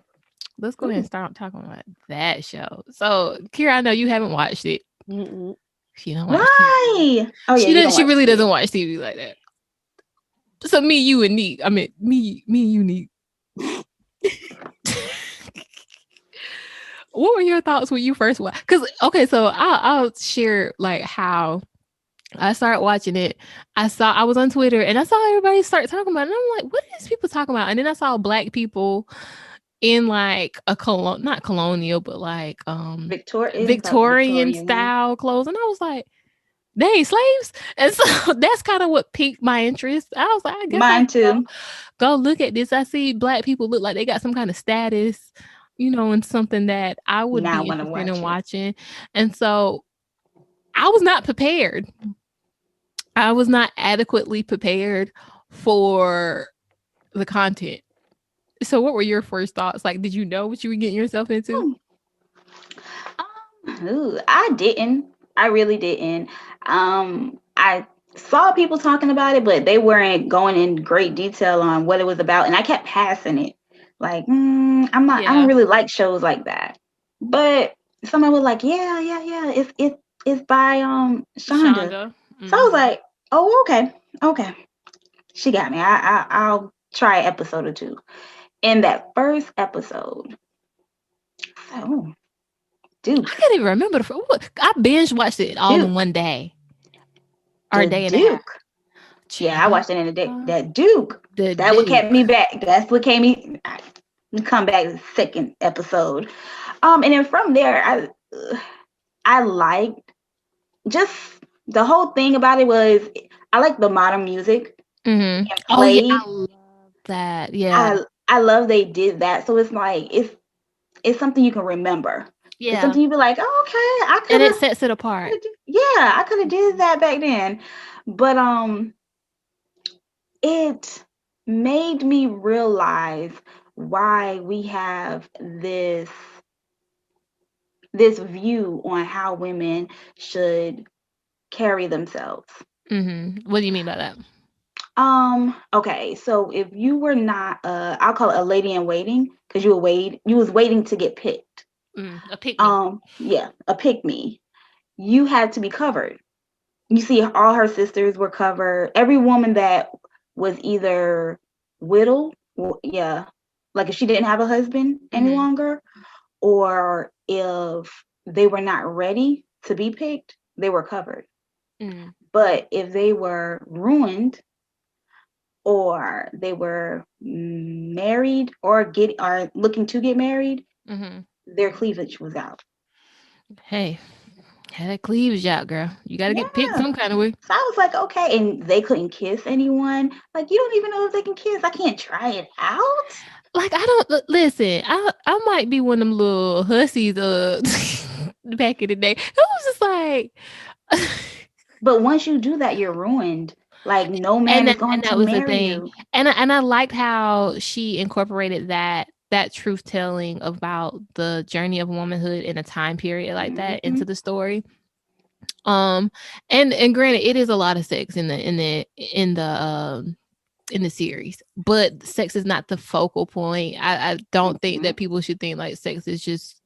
Let's go ahead and start talking about that show. So, Kira, I know you haven't watched it. Mm-mm. She don't watch TV. Oh yeah, she really doesn't watch TV like that. So me, you, and Neek. I mean, me, and you, Neek. What were your thoughts when you first watched? Because so I'll share like how I started watching it. I was on Twitter and I saw everybody start talking about it. And I'm like, what are these people talking about? And then I saw Black people in like a not colonial, but like Victorian style clothes. And I was like, they ain't slaves. And so that's kind of what piqued my interest. I was like, I guess mine too. Go look at this. I see Black people look like they got some kind of status, and something that I would be interested in watching. And so I was not prepared. I was not adequately prepared for the content. So what were your first thoughts? Like, did you know what you were getting yourself into? I didn't. I really didn't. I saw people talking about it, but they weren't going in great detail on what it was about. And I kept passing it. Like, I don't really like shows like that. But someone was like, yeah. It's by Shonda. Mm-hmm. So I was like, oh, okay. She got me. I'll try an episode or two. In that first episode, Duke. I can't even remember I binge watched it all in one day. Or a day and a half. Yeah, I watched it in a day. That Duke. That what kept me back. That's what came me come back to the second episode. And then from there, I liked just the whole thing about it was I like the modern music. Mm-hmm. Oh yeah, I love that. Yeah. I love they did that. So it's like it's something you can remember. Yeah. It's something you'd be like, oh, okay, I could. And it sets it apart. Yeah, I could have did that back then. But it made me realize why we have this view on how women should carry themselves. Mm-hmm. What do you mean by that? Okay, so if you were not I'll call it a lady in waiting, because you was waiting to get picked. A pick me. Yeah, a pick me. You had to be covered. You see, all her sisters were covered. Every woman that was either widowed, like if she didn't have a husband any longer, or if they were not ready to be picked, they were covered. But if they were ruined, or they were married or looking to get married, their cleavage was out. Hey, had that cleavage out, girl. You got to get picked some kind of way. So I was like, okay, and they couldn't kiss anyone. Like, you don't even know if they can kiss. I can't try it out. Like, I don't listen. I might be one of them little hussies back in the day. It was just like. But once you do that, you're ruined. Like, no man is going to marry you. And I liked how she incorporated that truth telling about the journey of womanhood in a time period like that into the story. And granted, it is a lot of sex in the series, but sex is not the focal point. I don't think that people should think like sex is just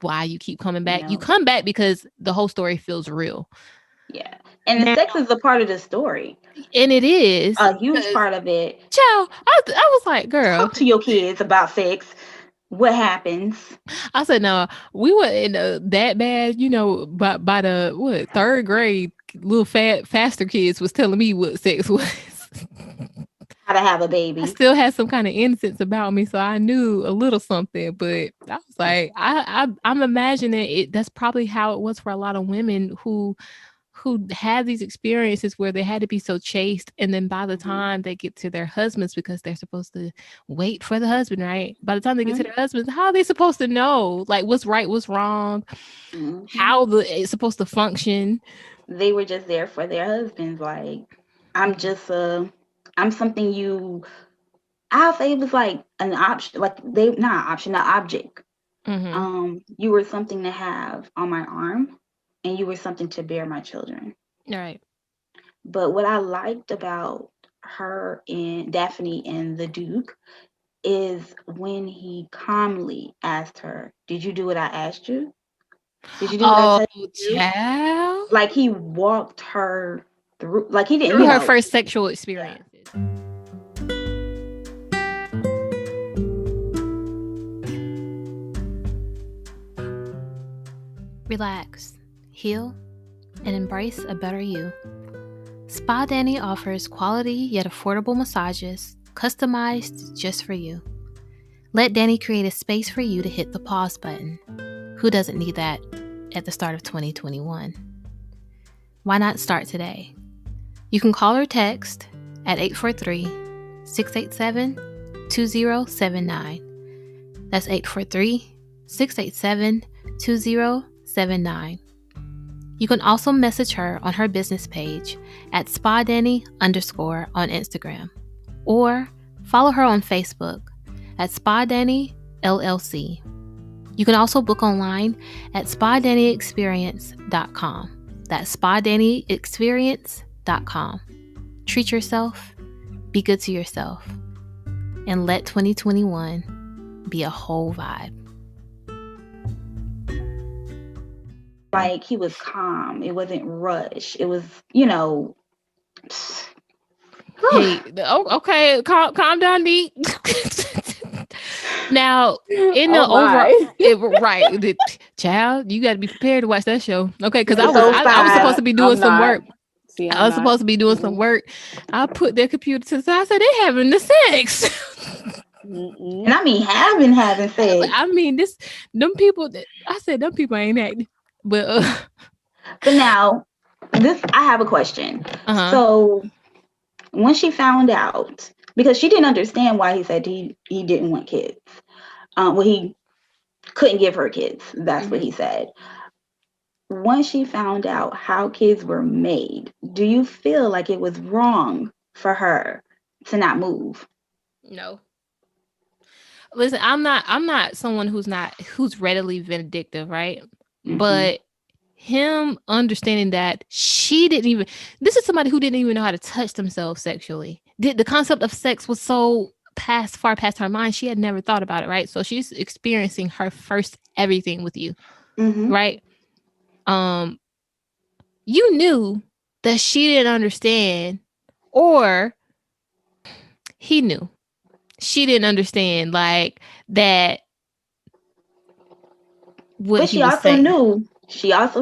why you keep coming back. You come back because the whole story feels real. Yeah. And the sex is a part of the story. And it is. A huge part of it. Child, I was like, girl. Talk to your kids about sex. What happens? I said, no, we were in that bad, by the third grade, little faster kids was telling me what sex was. How to have a baby. I still had some kind of innocence about me, so I knew a little something, but I was like, I'm imagining it. That's probably how it was for a lot of women who had these experiences where they had to be so chaste, and then by the time they get to their husbands, because they're supposed to wait for the husband, right? By the time they get to their husbands, how are they supposed to know like what's right, what's wrong, how it's supposed to function? They were just there for their husbands. Like, I'm something I'll say it was like an option, like an object. You were something to have on my arm, and you were something to bear my children. Right. But what I liked about her and Daphne and the Duke is when he calmly asked her, "Did you do what I asked you? Did you do what I told you to do?" Child. Like, he walked her through, like he didn't through her first sexual experiences. Relax, heal, and embrace a better you. Spa Danny offers quality yet affordable massages customized just for you. Let Danny create a space for you to hit the pause button. Who doesn't need that at the start of 2021? Why not start today? You can call or text at 843-687-2079. That's 843-687-2079. You can also message her on her business page at SpaDanny_ on Instagram, or follow her on Facebook at SpaDanny LLC. You can also book online at SpaDannyExperience.com. That's SpaDannyExperience.com. Treat yourself, be good to yourself, and let 2021 be a whole vibe. Like, he was calm. It wasn't rush. It was, Hey, okay, calm down, Neat. Now, in the right, child, you got to be prepared to watch that show, okay? Because I was supposed to be doing some work. I was supposed to be doing some work. I put their computer to the side. I said, they're having the sex. And I mean, having sex. I mean, them people ain't acting. But now, I have a question. So, when she found out, because she didn't understand why he said he didn't want kids. He couldn't give her kids. That's what he said. Once she found out how kids were made, do you feel like it was wrong for her to not move? No. Listen, I'm not someone who's readily vindictive, right? But him understanding that this is somebody who didn't even know how to touch themselves sexually. The concept of sex was so far past her mind. She had never thought about it, right? So she's experiencing her first everything with you, right? You knew that she didn't understand, or he knew she didn't understand, like that. But she also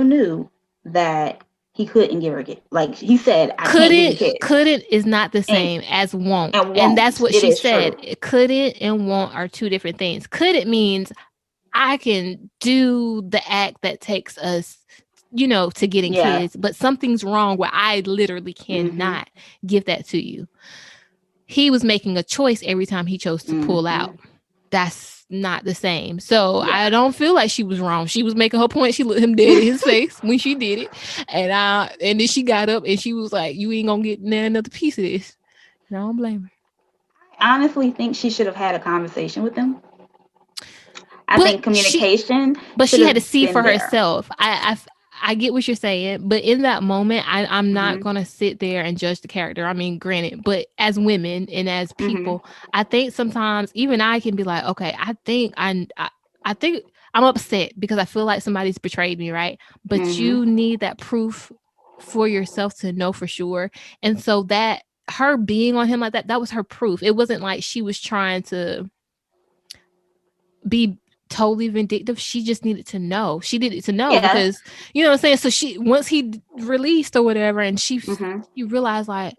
knew that he couldn't give her kids. Like, he said, I can't give you kids. Couldn't is not the same as won't. And that's what she said. Couldn't and won't are two different things. Couldn't means I can do the act that takes us, to getting kids, but something's wrong where I literally cannot give that to you. He was making a choice every time he chose to pull out. That's not the same. So I don't feel like she was wrong. She was making her point. She looked him dead in his face when she did it. And then she got up and she was like, you ain't gonna get another piece of this. And I don't blame her. I honestly think she should have had a conversation with him. I think communication. But she had to see for herself. I get what you're saying, but in that moment, I'm not going to sit there and judge the character. I mean, granted, but as women and as people, I think sometimes even I can be like, okay, I think I'm I'm upset because I feel like somebody's betrayed me, right? But you need that proof for yourself to know for sure. And so that her being on him like that was her proof. It wasn't like she was trying to be totally vindictive. She just needed to know. She needed to know because, you know what I'm saying? So she, once he released or whatever, and she realized like,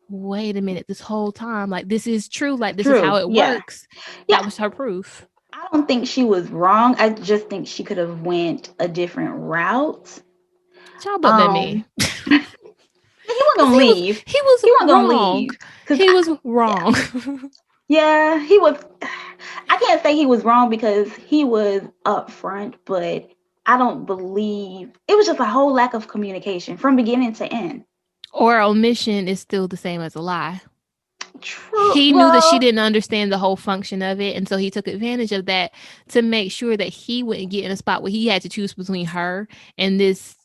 wait a minute, this whole time, like, this is true. Like, this is how it works. That was her proof. I don't think she was wrong. I just think she could have went a different route. Y'all looked at me. He wasn't gonna leave. He wasn't gonna leave. He was wrong. Yeah, he was. I can't say he was wrong because he was upfront, but I don't believe it was just a whole lack of communication from beginning to end. Or omission is still the same as a lie. True. He knew that she didn't understand the whole function of it, and so he took advantage of that to make sure that he wouldn't get in a spot where he had to choose between her and this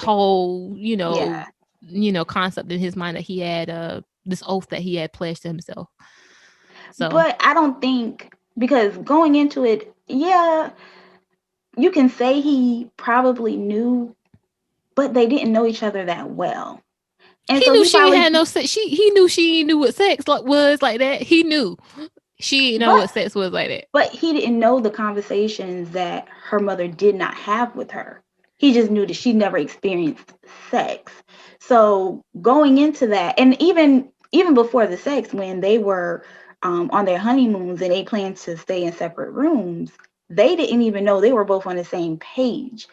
whole, you know, concept in his mind that he had this oath that he had pledged to himself. So, but I don't think, because going into it, you can say he probably knew, but they didn't know each other that well. And he knew she had no sex. He knew she knew what sex was like that. He knew she didn't know what sex was like that. But he didn't know the conversations that her mother did not have with her. He just knew that she never experienced sex. So going into that, and even before the sex, when they were on their honeymoons and they planned to stay in separate rooms, they didn't even know they were both on the same page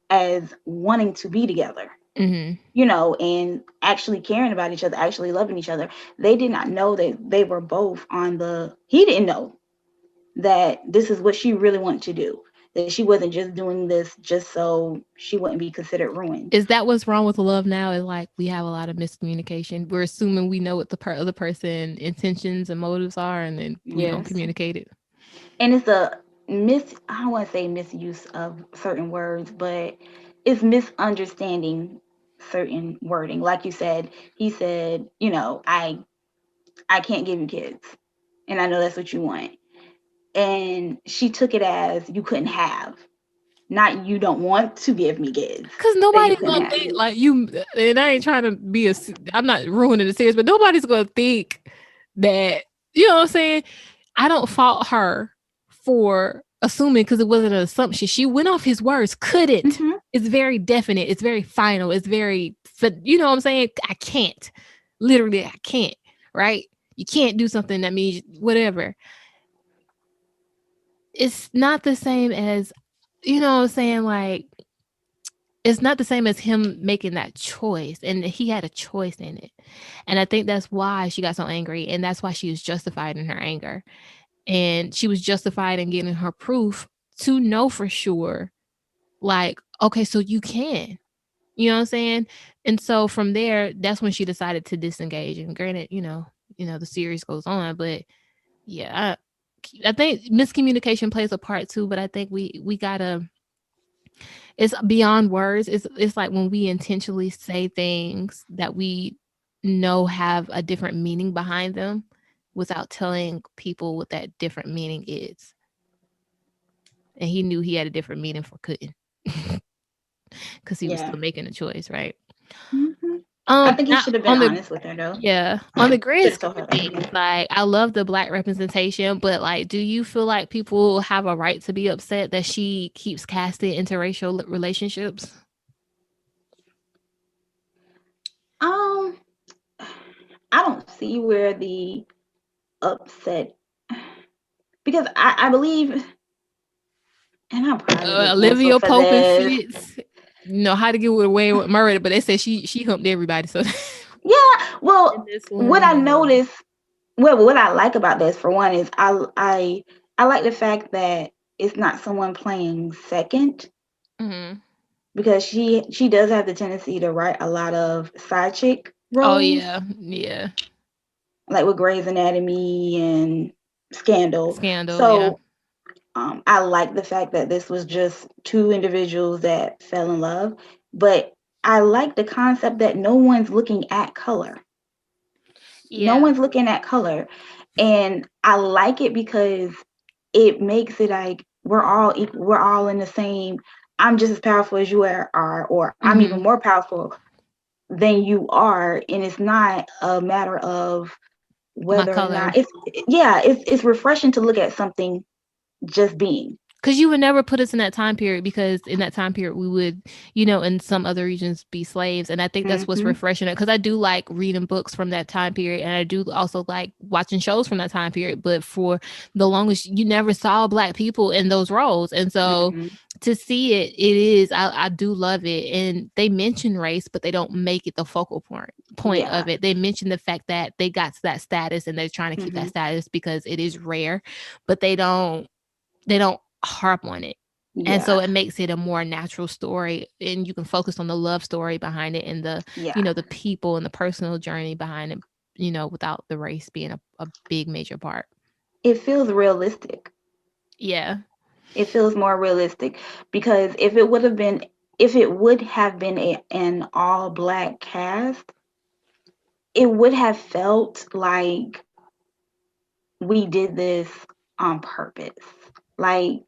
as wanting to be together. You know, and actually caring about each other, actually loving each other. They did not know that they were both he didn't know that this is what she really wanted to do, that she wasn't just doing this just so she wouldn't be considered ruined. Is that what's wrong with love now? Is like we have a lot of miscommunication. We're assuming we know what the other person intentions and motives are, and then we don't communicate it. And it's I don't want to say misuse of certain words, but it's misunderstanding certain wording. Like you said, he said, you know, I can't give you kids, and I know that's what you want. And she took it as you couldn't have, not you don't want to give me kids. Because nobody's gonna think like you. And I ain't trying to be I'm not ruining the series, but nobody's gonna think that, you know what I'm saying. I don't fault her for assuming, because it wasn't an assumption. She went off his words. Couldn't. It's very definite. It's very final. It's very, you know what I'm saying? I can't. Literally, I can't. Right? You can't do something that means whatever. It's not the same as, you know what I'm saying? Like, it's not the same as him making that choice. And he had a choice in it. And I think that's why she got so angry. And that's why she was justified in her anger. And she was justified in getting her proof to know for sure, like, okay, so you can, you know what I'm saying? And so from there, that's when she decided to disengage. And granted, you know, the series goes on, but yeah, I think miscommunication plays a part too, but I think we gotta, it's beyond words. It's like when we intentionally say things that we know have a different meaning behind them, without telling people what that different meaning is. And he knew he had a different meaning for couldn't. Because he was still making a choice, right? I think he should have been honest with her, though. Yeah. On the grand scheme of things, like, I love the Black representation, but, like, do you feel like people have a right to be upset that she keeps casting interracial relationships? I don't see where the upset, because I believe, and I'm probably Olivia Pope and Fitz know how to get away with murder, but they said she humped everybody. So yeah, well, what I noticed, what I like about this, for one, is I like the fact that it's not someone playing second, because she does have the tendency to write a lot of side chick roles. Oh yeah. Like with Grey's Anatomy and Scandal. So I like the fact that this was just two individuals that fell in love, but I like the concept that no one's looking at color. No one's looking at color. And I like it because it makes it like we're all equal. We're all in the same. I'm just as powerful as you are, or I'm even more powerful than you are, and it's not a matter of whether or not it's refreshing to look at something just being. Because you would never put us in that time period, because in that time period we would, in some other regions be slaves. And I think that's what's refreshing it, because I do like reading books from that time period, and I do also like watching shows from that time period. But for the longest, you never saw Black people in those roles. And so to see I do love it. And they mention race, but they don't make it the focal point of it. They mention the fact that they got to that status and they're trying to keep that status because it is rare, but they don't harp on it. And so it makes it a more natural story, and you can focus on the love story behind it and the the people and the personal journey behind it, without the race being a big major part. It feels realistic. It feels more realistic, because if it would have been an all Black cast, it would have felt like we did this on purpose. Like,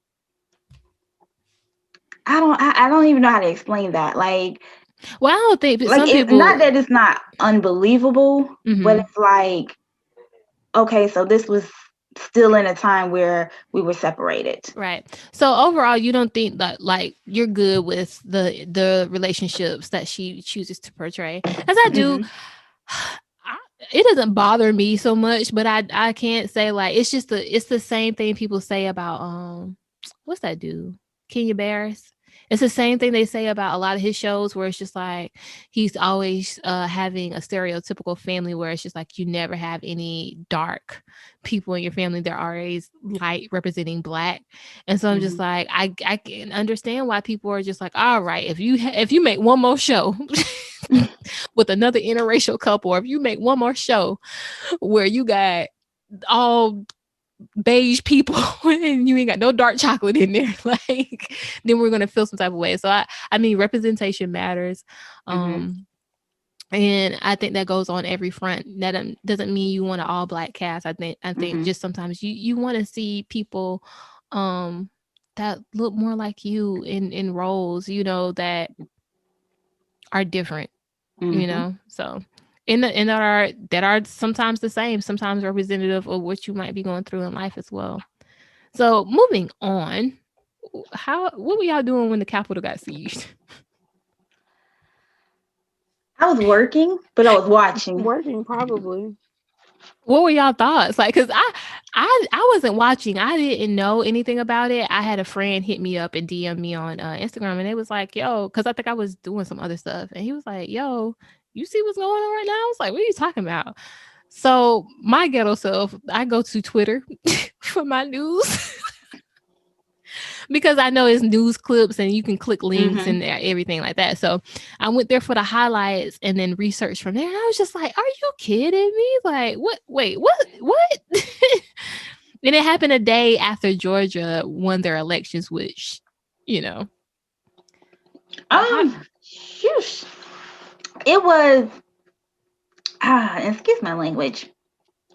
I don't even know how to explain that. Like, well, I don't think like, it's not that it's not unbelievable, but it's like, okay, so this was still in a time where we were separated. Right. So overall, you don't think that, like, you're good with the relationships that she chooses to portray? As I do, it doesn't bother me so much, but I can't say, like, it's the same thing people say about what's that dude? Kenya Barris. It's the same thing they say about a lot of his shows, where it's just like he's always having a stereotypical family where it's just like you never have any dark people in your family. They're always light, representing Black. And so I'm just like, I can understand why people are just like, all right, if you make one more show with another interracial couple, or if you make one more show where you got all beige people and you ain't got no dark chocolate in there, like, then we're gonna feel some type of way. So I mean, representation matters, and I think that goes on every front. That doesn't mean you want an all Black cast. I think just sometimes you want to see people that look more like you in roles, that are different, so that are sometimes the same, sometimes representative of what you might be going through in life as well. So moving on, what were y'all doing when the Capitol got sieged? I was working, but I was watching. Working, probably. What were y'all thoughts? Like, because I wasn't watching. I didn't know anything about it. I had a friend hit me up and DM me on Instagram, and it was like, yo, because I think I was doing some other stuff, and he was like, yo, you see what's going on right now? I was like, what are you talking about? So my ghetto self, I go to Twitter for my news because I know it's news clips and you can click links and everything like that. So I went there for the highlights and then researched from there. And I was just like, are you kidding me? Like, what? Wait, what? And it happened a day after Georgia won their elections, which, Shoosh. It was, excuse my language.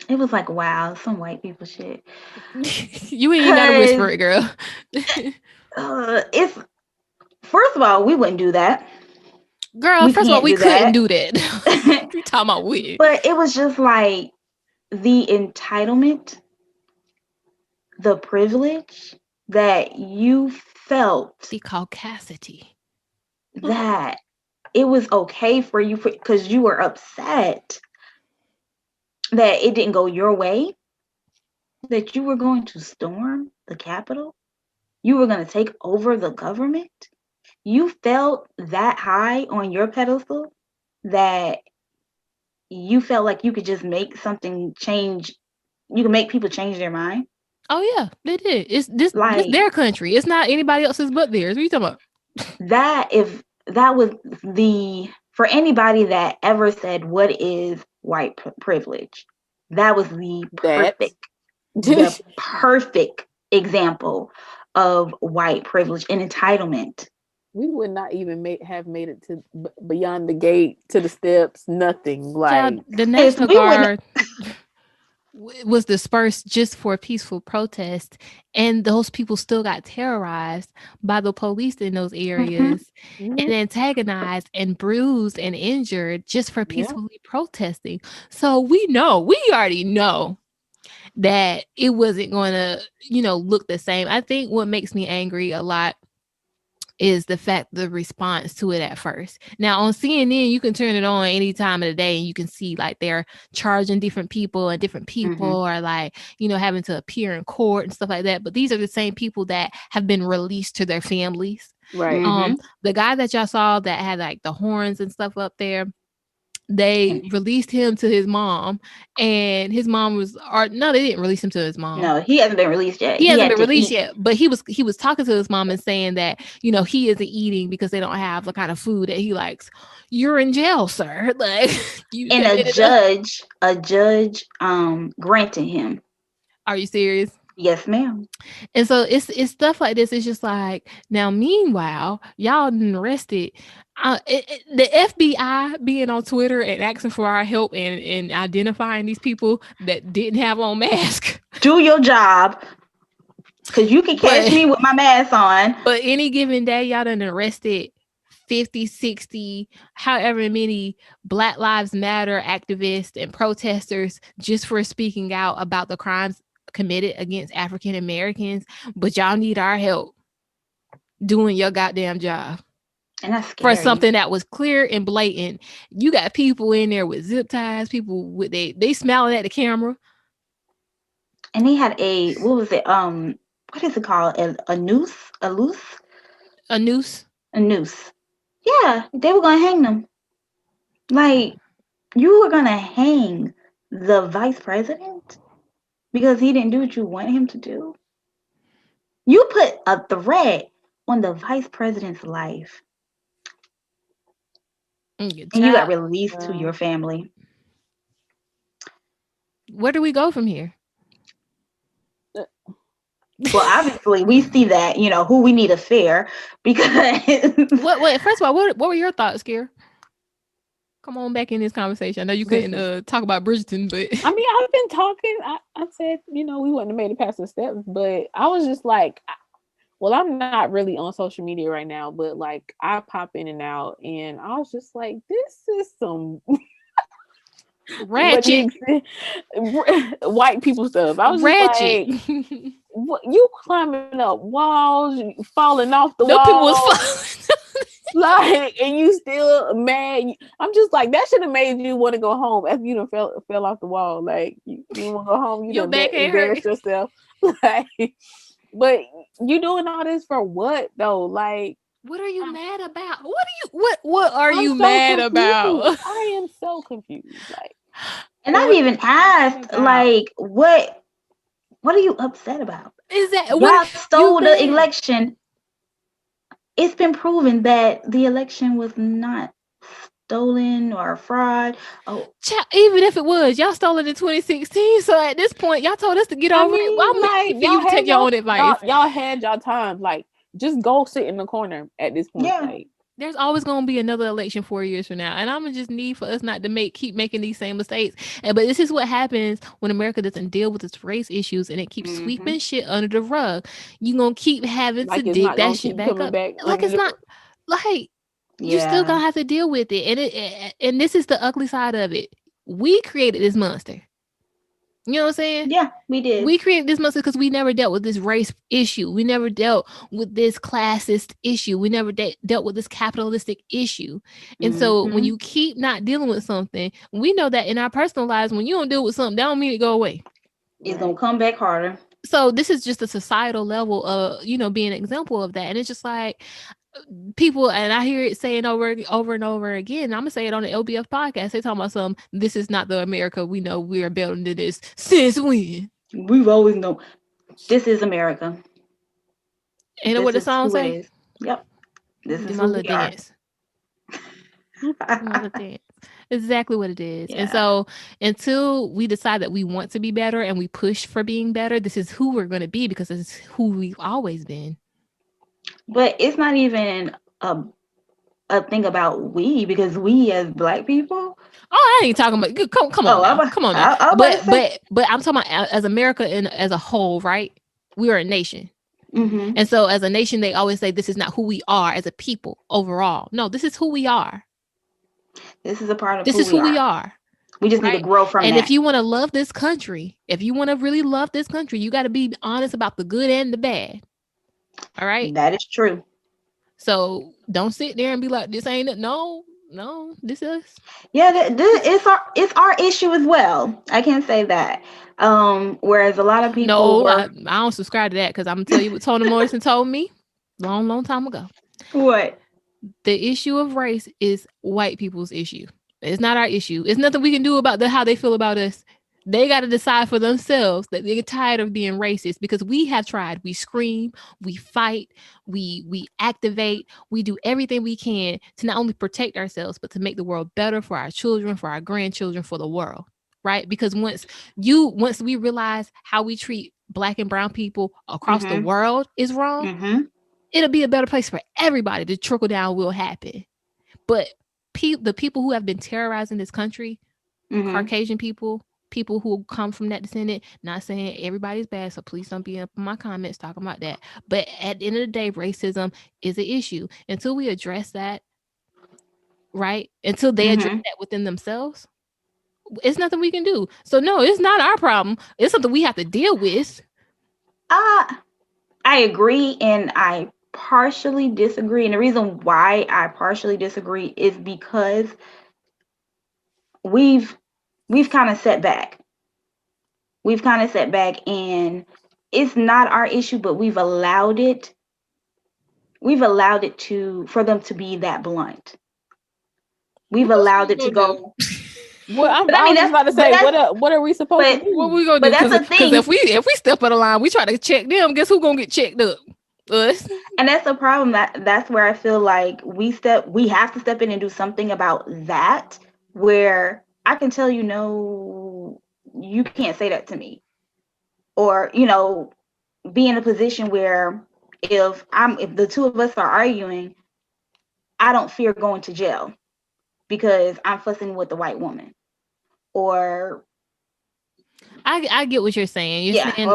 It was like, wow, some white people shit. You ain't gotta whisper it, girl. It's, first of all, we wouldn't do that. Girl, first of all, we couldn't do that. You talking about we? But it was just like the entitlement, the privilege that you felt. The caucasity. That it was okay for you, because you were upset that it didn't go your way, that you were going to storm the Capitol, you were going to take over the government. You felt that high on your pedestal that you felt like you could just make something change. You can make people change their mind. Oh yeah, they did. It's it's their country. It's not anybody else's but theirs. What are you talking about? That was for anybody that ever said, what is white privilege? That was the perfect example of white privilege and entitlement. We would not even have made it to beyond the gate, to the steps, nothing. Like, the National Guard. was dispersed just for a peaceful protest, and those people still got terrorized by the police in those areas and antagonized and bruised and injured just for peacefully protesting. So we already know that it wasn't going to, look the same. I think what makes me angry a lot is the response to it at first. Now on CNN, you can turn it on any time of the day and you can see like they're charging different people and different people are like, having to appear in court and stuff like that. But these are the same people that have been released to their families. Right. The guy that y'all saw that had like the horns and stuff up there, they released him to his mom, and his mom no, they didn't release him to his mom. No, he hasn't been released yet. He hasn't been released yet, but he was talking to his mom and saying that, he isn't eating because they don't have the kind of food that he likes. You're in jail, sir. Like, and a judge granted him. Are you serious? Yes, ma'am. And so it's stuff like this. It's just like, now, meanwhile, y'all done arrested the FBI being on Twitter and asking for our help and identifying these people that didn't have on masks. Do your job, because you can catch me with my mask on. But any given day, y'all done arrested 50, 60, however many Black Lives Matter activists and protesters just for speaking out about the crimes committed against African Americans. But y'all need our help doing your goddamn job. And that's scary. For something that was clear and blatant. You got people in there with zip ties, people with they smiling at the camera. And they had what is it called? A noose? A noose? A noose? A noose. Yeah, they were gonna hang them. Like, you were gonna hang the vice president because he didn't do what you want him to do. You put a threat on the vice president's life. And you got released to your family. Where do we go from here? Well, obviously, we see that, who we need to fear, because... Wait, first of all, what were your thoughts, Kier? Come on back in this conversation. I know you couldn't talk about Bridgerton, but... I mean, I've been talking. I said, we wouldn't have made it past the steps, but I was just like... Well, I'm not really on social media right now, but like I pop in and out, and I was just like, this is some ratchet white people stuff. I was ratchet. Just like, what, you climbing up walls, you falling off the wall. People was like, and you still mad. I'm just like, that should have made you want to go home after you done fell off the wall. Like, you want to go home, you done embarrassed yourself. Like, but you doing all this for what though? Like, what are you mad about? What are you mad about? I am so confused. Like, and I've even asked, like, what are you upset about? Is that y'all stole the election? It's been proven that the election was not stolen or fraud. Oh, even if it was, y'all stole it in 2016. So at this point, y'all told us to get over it. Well, I'm like, you take your own advice. Y'all had y'all time. Like, just go sit in the corner at this point. Yeah. Like, there's always going to be another election 4 years from now, and I'm gonna just need for us not to keep making these same mistakes. But this is what happens when America doesn't deal with its race issues and it keeps sweeping shit under the rug. You gonna keep having to dig that shit back up. Like it's not like. Yeah. You still gonna have to deal with it, and this is the ugly side of it. We created this monster. You know what I'm saying? Yeah, we did. We created this monster because we never dealt with this race issue. We never dealt with this classist issue. We never dealt with this capitalistic issue. And so when you keep not dealing with something, we know that in our personal lives, when you don't deal with something, that don't mean it go away. It's gonna come back harder. So this is just a societal level of, being an example of that. And it's just like, people, and I hear it saying over and over again. I'm gonna say it on the LBF podcast. They talking about this is not the America we know. We are building to this since when? We've always known this is America. Ain't know what the song say? Yep. This is my little dance. Exactly what it is. Yeah. And so until we decide that we want to be better and we push for being better, this is who we're going to be, because it's who we've always been. But it's not even a thing about we, because we as Black people. Oh, I ain't talking about. Come on now. Come on now. But I'm talking about as America and as a whole, right? We are a nation. Mm-hmm. And so as a nation, they always say this is not who we are as a people overall. No, this is who we are. This is a part of who we are. We just need to grow from that. And if you want to love this country, if you want to really love this country, you got to be honest about the good and the bad. All right? That is true. So don't sit there and be like, this ain't it. No, this is. Yeah, it's our issue as well. I can't say that. Whereas a lot of people. No, I don't subscribe to that, because I'm gonna tell you what Toni Morrison told me long time ago. What? The issue of race is white people's issue. It's not our issue. It's nothing we can do about how they feel about us. They got to decide for themselves that they're tired of being racist, because we have tried. We scream, we fight, we activate, we do everything we can to not only protect ourselves, but to make the world better for our children, for our grandchildren, for the world, right? Because once we realize how we treat Black and brown people across the world is wrong, it'll be a better place for everybody. The trickle down will happen. But the people who have been terrorizing this country, Caucasian people who come from that descendant, not saying everybody's bad, so please don't be up in my comments talking about that. But at the end of the day, racism is an issue. Until we address that, right? Until they address that within themselves, it's nothing we can do. So no, it's not our problem. It's something we have to deal with. I agree, and I partially disagree. And the reason why I partially disagree is because we've kind of set back. We've kind of set back, and it's not our issue, but we've allowed it for them to be that blunt. We've allowed it to go. Well, I was about to say, what are we supposed to do? What we gonna do? But that's the thing. Because if we step on the line, we try to check them. Guess who's gonna get checked up? Us. And that's the problem. That's where I feel like we have to step in and do something about that. Where I can tell you, no, you can't say that to me, or be in a position where if the two of us are arguing, I don't fear going to jail because I'm fussing with the white woman. Or I get what you're saying. You're saying,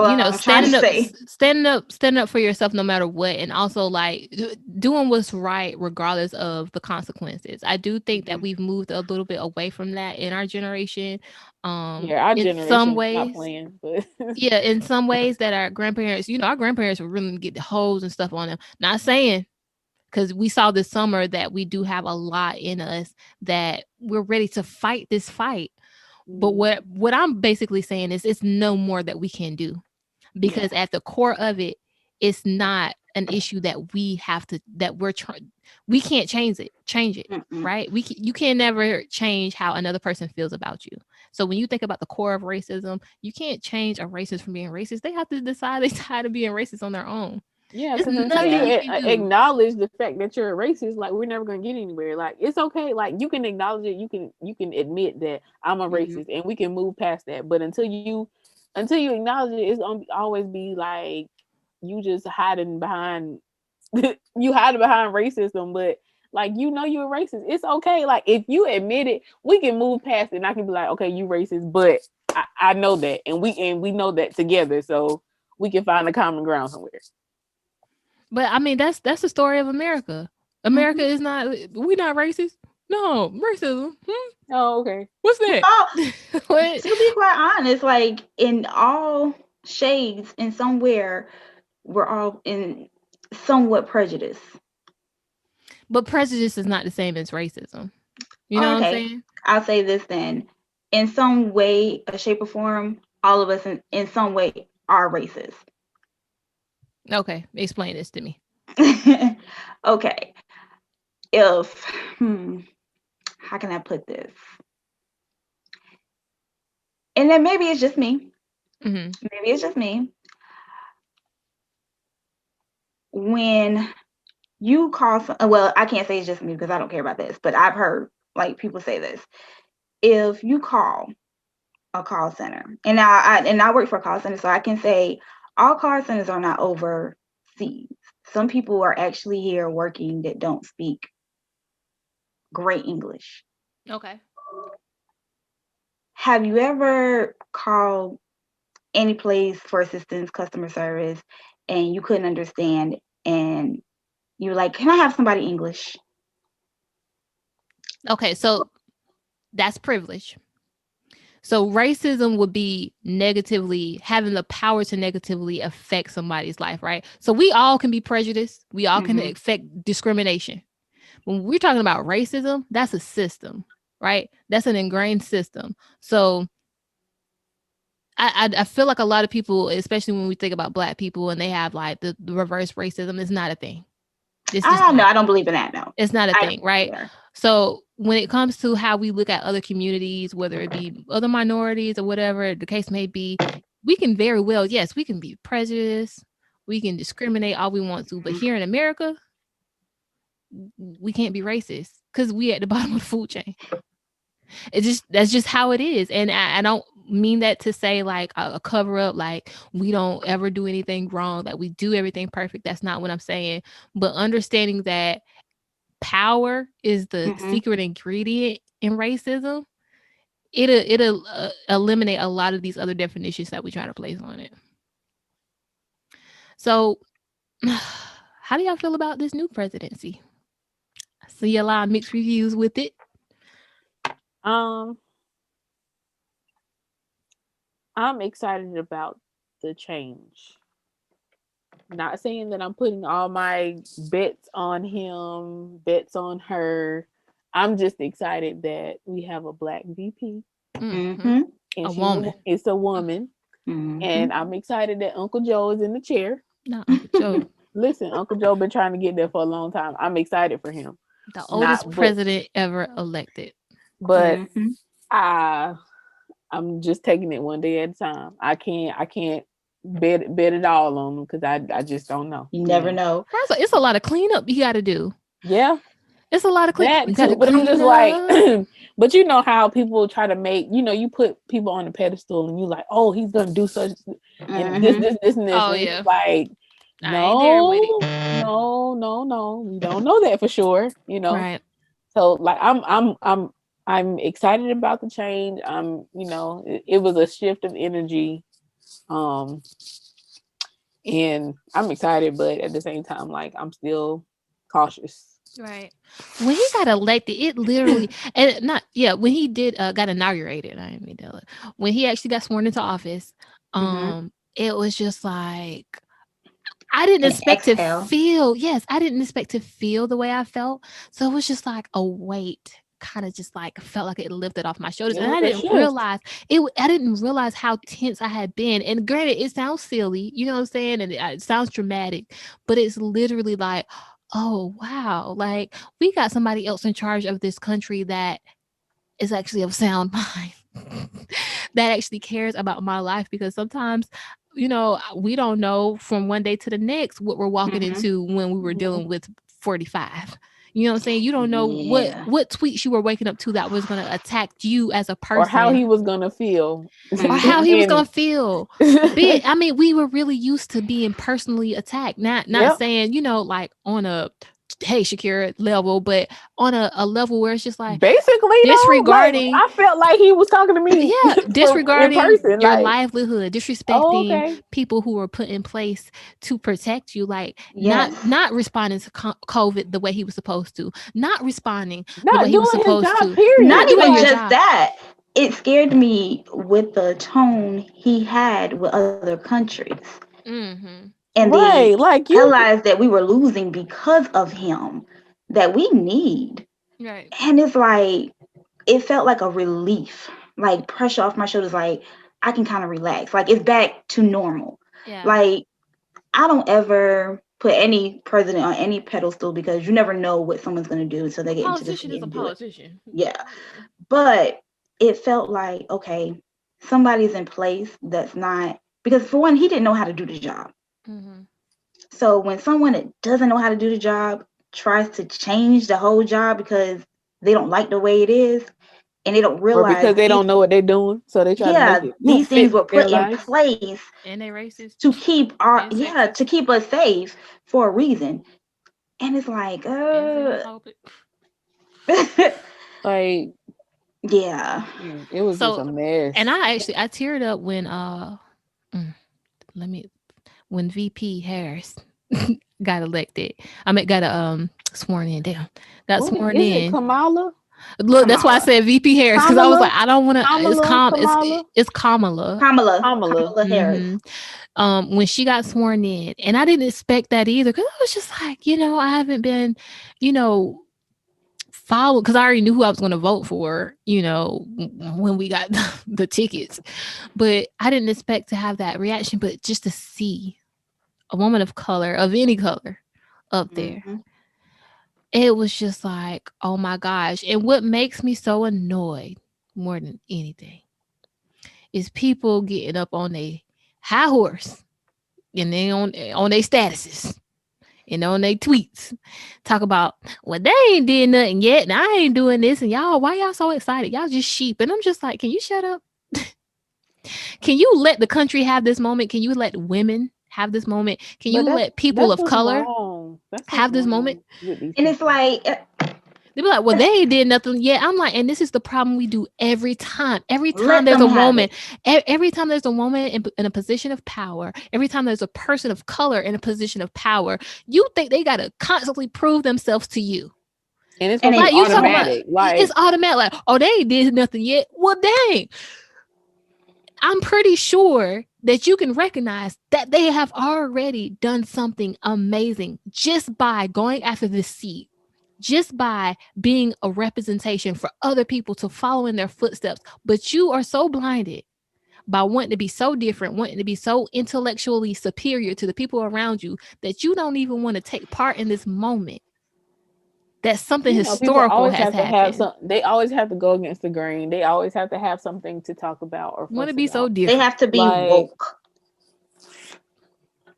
standing up for yourself no matter what, and also like doing what's right regardless of the consequences. I do think that we've moved a little bit away from that in our generation. Our generation some ways, not playing, but yeah, in some ways that our grandparents, our grandparents would really get the hose and stuff on them. Not saying, because we saw this summer that we do have a lot in us that we're ready to fight this fight. But what I'm basically saying is it's no more that we can do, because at the core of it, it's not an issue that we have to, that we can't change it, right? You can never change how another person feels about you. So when you think about the core of racism, you can't change a racist from being racist. They have to decide they're tired of being racist on their own. Yeah, because until you acknowledge the fact that you're a racist, like, we're never gonna get anywhere. Like, it's okay, like, you can acknowledge it, you can admit that I'm a racist, and we can move past that. But until you acknowledge it, it's gonna always be like you just hiding behind racism. But like, you're a racist. It's okay. Like, if you admit it, we can move past it, and I can be like, okay, you racist, but I know that, and we know that together, so we can find a common ground somewhere. But I mean, that's the story of America. America is not, we're not racist. No, racism. Oh, okay. What's that? To be quite honest, like, in all shades and somewhere, we're all in somewhat prejudice. But prejudice is not the same as racism. You know what I'm saying? I'll say this then. In some way, a shape or form, all of us in some way are racist. Okay, explain this to me. Okay. If how can I put this? And then maybe it's just me. Maybe it's just me. When you call well, I can't say it's just me because I don't care about this, but I've heard like people say this. If you call a call center, and I work for a call center, so I can say all call centers are not overseas. Some people are actually here working that don't speak great English. Okay. Have you ever called any place for assistance, customer service, and you couldn't understand, and you're like, "Can I have somebody English?" Okay, so that's privilege. So racism would be negatively having the power to negatively affect somebody's life, right? So we all can be prejudiced. We all can affect discrimination. When we're talking about racism, that's a system, right? That's an ingrained system. So I feel like a lot of people, especially when we think about Black people and they have like the reverse racism, is not a thing. I don't believe in that. No, it's not a thing, right? Yeah. So when it comes to how we look at other communities, whether it be other minorities or whatever the case may be, we can very well, yes, we can be prejudiced, we can discriminate all we want to, but here in America, we can't be racist because we at the bottom of the food chain. That's just how it is. And I don't mean that to say like a cover up, like we don't ever do anything wrong, that we do everything perfect. That's not what I'm saying. But understanding that power is the secret ingredient in racism, it'll eliminate a lot of these other definitions that we try to place on it. So how do y'all feel about this new presidency? I see a lot of mixed reviews with it. I'm excited about the change. Not saying that I'm putting all my bets on him, bets on her. I'm just excited that we have a Black VP. And a woman. It's a woman. And I'm excited that Uncle Joe is in the chair. No, Uncle Joe. Listen, Uncle Joe been trying to get there for a long time. I'm excited for him. The oldest president ever elected. But I'm just taking it one day at a time. I can't bet it all on them because I just don't know. You never know. It's a lot of cleanup you got to do. Yeah. It's a lot of cleanup. But I'm just like, but you know how people try to make, you put people on the pedestal and you like, oh, he's going to do such and this and this. Oh, yeah. Like, no. We don't know that for sure, Right. So like, I'm excited about the change. It was a shift of energy. And I'm excited, but at the same time, like I'm still cautious. Right. When he got elected, it literally when he did got inaugurated, I didn't mean to, when he actually got sworn into office, it was just like I didn't expect to feel the way I felt. So it was just like a weight kind of just like felt like it lifted off my shoulders. And I didn't realize how tense I had been. And granted, it sounds silly, you know what I'm saying? And it sounds dramatic, but it's literally like, oh, wow. Like we got somebody else in charge of this country that is actually of sound mind, that actually cares about my life, because sometimes, we don't know from one day to the next what we're walking into when we were dealing with 45. You know what I'm saying? You don't know what tweets you were waking up to that was going to attack you as a person. Or how he was going to feel. I mean, we were really used to being personally attacked. Not saying, like on a, hey, Shakira level, but on a level where it's just like basically disregarding. I felt like he was talking to me. Yeah, disregarding your livelihood, disrespecting people who were put in place to protect you. Like not responding to COVID the way he was supposed to, not responding the way he was supposed to. Period. Not even just that. It scared me with the tone he had with other countries. And they realized that we were losing because of him, that we need. Right. And it's like, it felt like a relief, like pressure off my shoulders. Like I can kind of relax. Like it's back to normal. Yeah. Like I don't ever put any president on any pedestal because you never know what someone's going to do until they get into the politician is a politician. Yeah. But it felt like, okay, somebody's in place that's not, because for one, he didn't know how to do the job. So when someone that doesn't know how to do the job tries to change the whole job because they don't like the way it is, and they don't realize, or because they don't know what they're doing, so they try to make it these things were put in place, and they racist to keep to keep us safe for a reason. And it's like, Like, yeah, it was just a mess. And I teared up when when VP Harris got elected. Got sworn in. Damn, got sworn in. Is it Kamala? Look, that's why I said VP Harris, because I was like, I don't want to. It's Kamala. Kamala Harris. When she got sworn in, and I didn't expect that either, because I was just like, I haven't been, followed, because I already knew who I was going to vote for, when we got the tickets, but I didn't expect to have that reaction. But just to see a woman of color, of any color, up there. It was just like, oh my gosh. And what makes me so annoyed more than anything is people getting up on their high horse and then on their statuses and on their tweets talk about, well, they ain't did nothing yet and I ain't doing this, and y'all, why y'all so excited? Y'all just sheep. And I'm just like, can you shut up? Can you let the country have this moment? Can you let women have this moment? Can you let people of color have this moment? And it's like, they be like, well, they ain't did nothing yet. I'm like, and this is the problem we do every time. Every time there's a woman, every time there's a woman in a position of power, every time there's a person of color in a position of power, you think they got to constantly prove themselves to you. And it's like automatic. It's automatic. Like, oh, they ain't did nothing yet. Well, dang. I'm pretty sure that you can recognize that they have already done something amazing just by going after this seat, just by being a representation for other people to follow in their footsteps. But you are so blinded by wanting to be so different, wanting to be so intellectually superior to the people around you, that you don't even want to take part in this moment. That something historical has happened. They always have to go against the grain. They always have to have something to talk about or want to be so different. They have to be woke.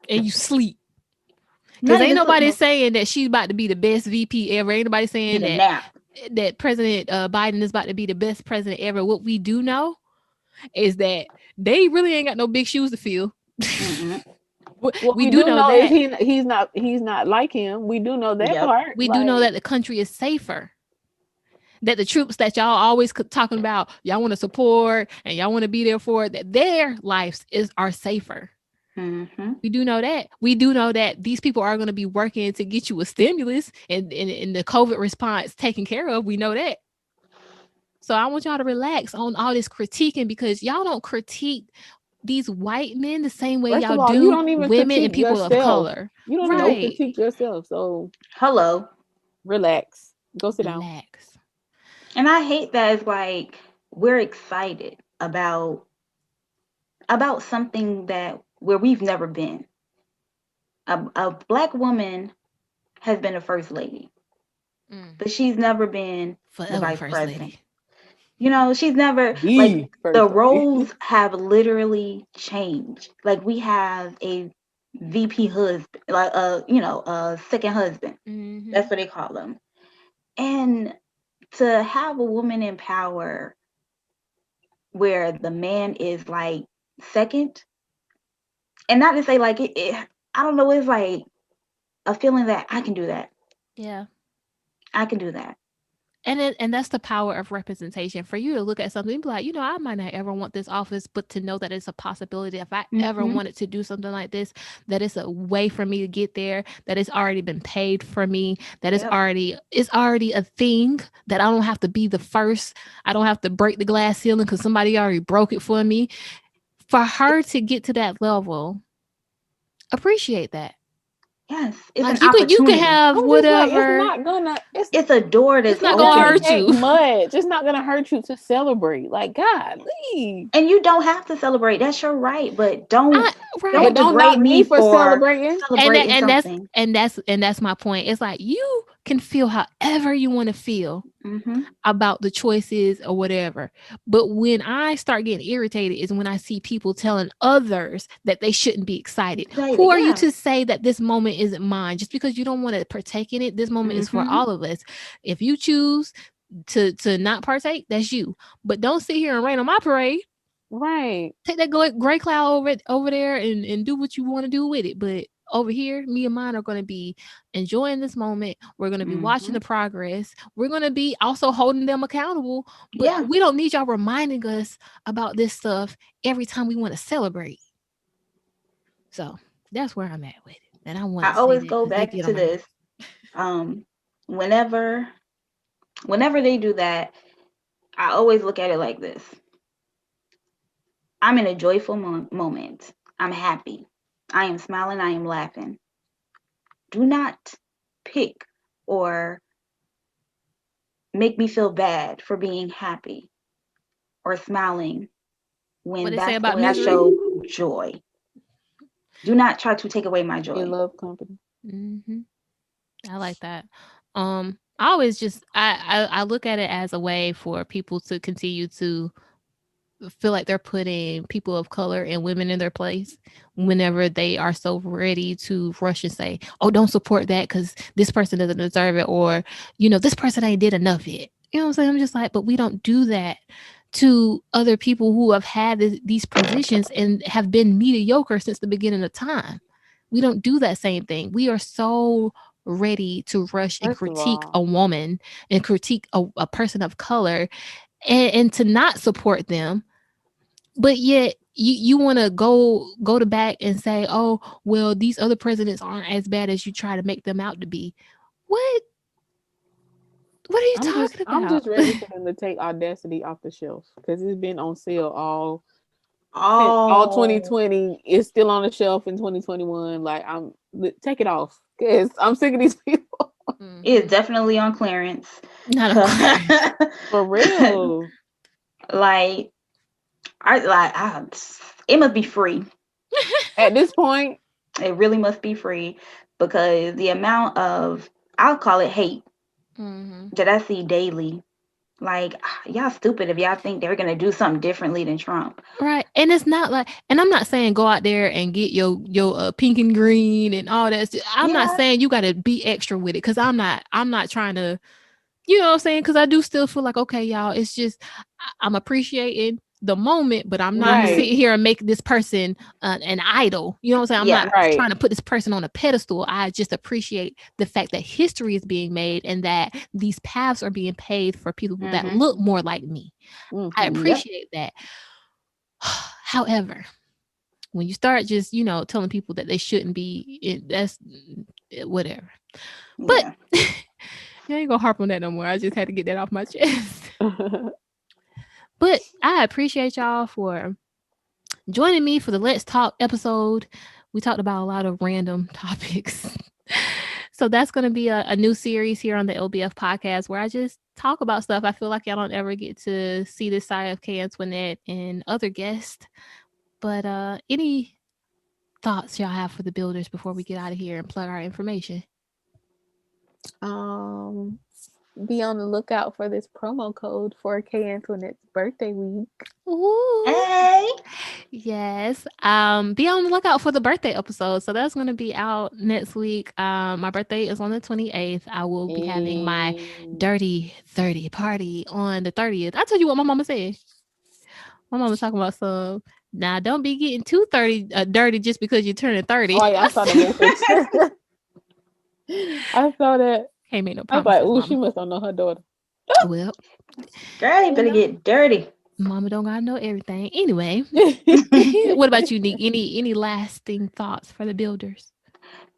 And you sleep. Because ain't nobody saying that she's about to be the best VP ever. Ain't nobody saying that President Biden is about to be the best president ever. What we do know is that they really ain't got no big shoes to fill. What we do know that he's not like him. We do know that part. We do know that the country is safer. That the troops that y'all always talking about, y'all want to support and y'all want to be there for, that their lives are safer. We do know that. We do know that these people are going to be working to get you a stimulus and the COVID response taken care of. We know that. So I want y'all to relax on all this critiquing, because y'all don't critique these white men the same way y'all do women and people of color. You don't even critique yourself. So hello, relax. Go sit down. And I hate that it's like we're excited about something where we've never been. A Black woman has been a first lady, but she's never been the vice president. Lady. She's never the roles have literally changed. Like, we have a VP husband, like a second husband. That's what they call them. And to have a woman in power where the man is like second, and not to say like it I don't know, it's like a feeling that I can do that. Yeah, I can do that. And that's the power of representation, for you to look at something and be like, I might not ever want this office, but to know that it's a possibility. If I ever wanted to do something like this, that it's a way for me to get there, that it's already been paid for me, that it's already a thing, that I don't have to be the first. I don't have to break the glass ceiling because somebody already broke it for me. For her to get to that level, appreciate that. Yes, it's like you can have whatever. It's a door that's not gonna hurt you much. It's not gonna hurt you to celebrate. Like, golly. And you don't have to celebrate. That's your right, but don't degrade me for celebrating. And that's my point. It's like, you can feel however you want to feel about the choices or whatever. But when I start getting irritated is when I see people telling others that they shouldn't be excited. Who are you to say that this moment isn't mine? Just because you don't want to partake in it, this moment is for all of us. If you choose to not partake, that's you. But don't sit here and rain on my parade. Right. Take that gray cloud over there and do what you want to do with it. But over here, me and mine are going to be enjoying this moment. We're going to be watching the progress. We're going to be also holding them accountable. But we don't need y'all reminding us about this stuff every time we want to celebrate. So that's where I'm at with it. And I always go back to this. Whenever they do that, I always look at it like this. I'm in a joyful moment. I'm happy. I am smiling. I am laughing. Do not pick or make me feel bad for being happy or smiling when that's when I show joy. Do not try to take away my joy. You love company. Mm-hmm. I like that. I always just I look at it as a way for people to continue to feel like they're putting people of color and women in their place whenever they are so ready to rush and say, oh, don't support that because this person doesn't deserve it, or this person ain't did enough yet. You know what I'm saying? I'm just like, but we don't do that to other people who have had these positions and have been mediocre since the beginning of time. We don't do that same thing. We are so ready to rush and critique a woman and critique a person of color and to not support them. But yet you want to go to back and say, oh, well, these other presidents aren't as bad as you try to make them out to be. What are you talking about? I'm just ready for them to take Audacity off the shelf because it's been on sale all 2020. It's still on the shelf in 2021. Like, take it off because I'm sick of these people. It is definitely on clearance. Not on clearance. For real. Like, it must be free. At this point, it really must be free because the amount of, I'll call it hate, that I see daily. Like, y'all stupid if y'all think they're gonna do something differently than Trump. Right. And it's not like, and I'm not saying go out there and get your pink and green and all that. I'm not saying you gotta be extra with it, because I'm not trying to, you know what I'm saying? Because I do still feel like, okay, y'all, it's just I'm appreciating the moment, but I'm not sitting here and make this person an idol. You know what I'm saying? I'm not trying to put this person on a pedestal. I just appreciate the fact that history is being made and that these paths are being paved for people that look more like me. I appreciate that. However, when you start just, telling people that they shouldn't be, that's whatever. But I ain't gonna harp on that no more. I just had to get that off my chest. But I appreciate y'all for joining me for the Let's Talk episode. We talked about a lot of random topics. So that's going to be a new series here on the LBF podcast where I just talk about stuff. I feel like y'all don't ever get to see this side of K. Antoinette and other guests. But any thoughts y'all have for the builders before we get out of here and plug our information? Be on the lookout for this promo code for K. Antoinette's birthday week. Ooh. Hey. Yes. Be on the lookout for the birthday episode. So that's going to be out next week. My birthday is on the 28th. I will be having my Dirty 30 party on the 30th. I told you what my mama said. My mama was talking about some. Now, don't be getting too dirty just because you're turning 30. Oh, yeah, I saw that. I saw that. Can't make no promises. I was like, ooh, she must not know her daughter. Well, girl, you better get dirty. Mama don't gotta know everything. Anyway, what about you, Nick? Any lasting thoughts for the builders?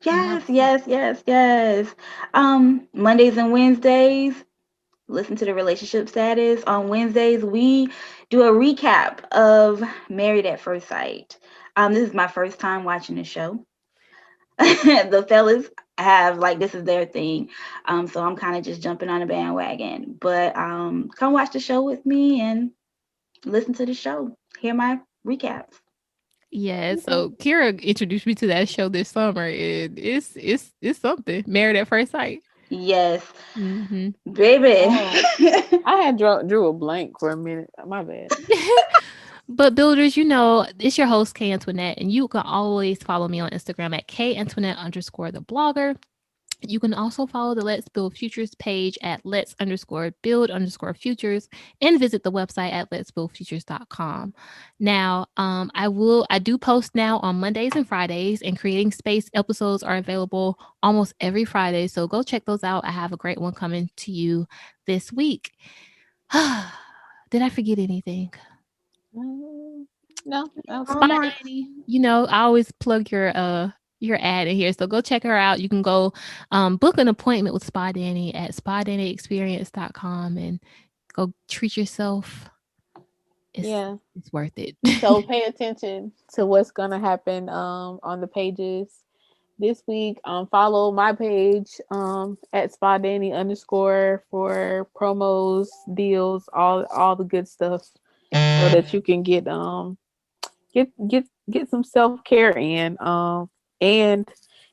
Yes. Mondays and Wednesdays, listen to the relationship status. On Wednesdays, we do a recap of Married at First Sight. This is my first time watching the show. The fellas have this is their thing, so I'm kind of just jumping on a bandwagon, but come watch the show with me and listen to the show, hear my recaps. So Kira introduced me to that show this summer, and it's something. Married at First Sight. Yes. Baby. I had drew a blank for a minute, my bad. But builders, it's your host, K. Antoinette, and you can always follow me on Instagram at K Antoinette _ the blogger. You can also follow the Let's Build Futures page at let's_build_futures and visit the website at letsbuildfutures.com. Now, I do post now on Mondays and Fridays, and Creating Space episodes are available almost every Friday. So go check those out. I have a great one coming to you this week. Did I forget anything? No. Spa Danny, I always plug your ad in here, so go check her out. You can go book an appointment with Spa Danny at spadannyexperience.com and go treat yourself. It's worth it. So pay attention to what's gonna happen on the pages this week. Follow my page at Spa Danny _ for promos, deals, all the good stuff, so that you can get some self-care in. And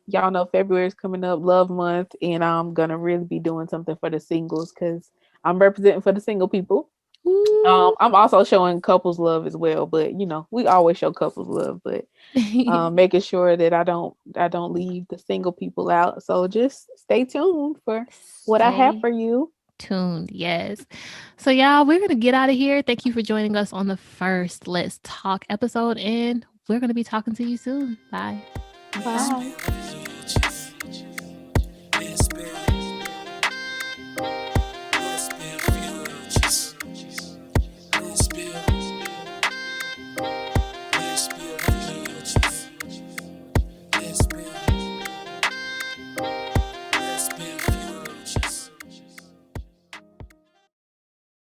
y'all know February is coming up, Love Month, and I'm gonna really be doing something for the singles because I'm representing for the single people. I'm also showing couples love as well, but we always show couples love, but making sure that I don't leave the single people out. So just stay tuned for what I have for you. Tuned, yes. So y'all, we're gonna get out of here. Thank you for joining us on the first Let's Talk episode, and we're gonna be talking to you soon. Bye. Bye.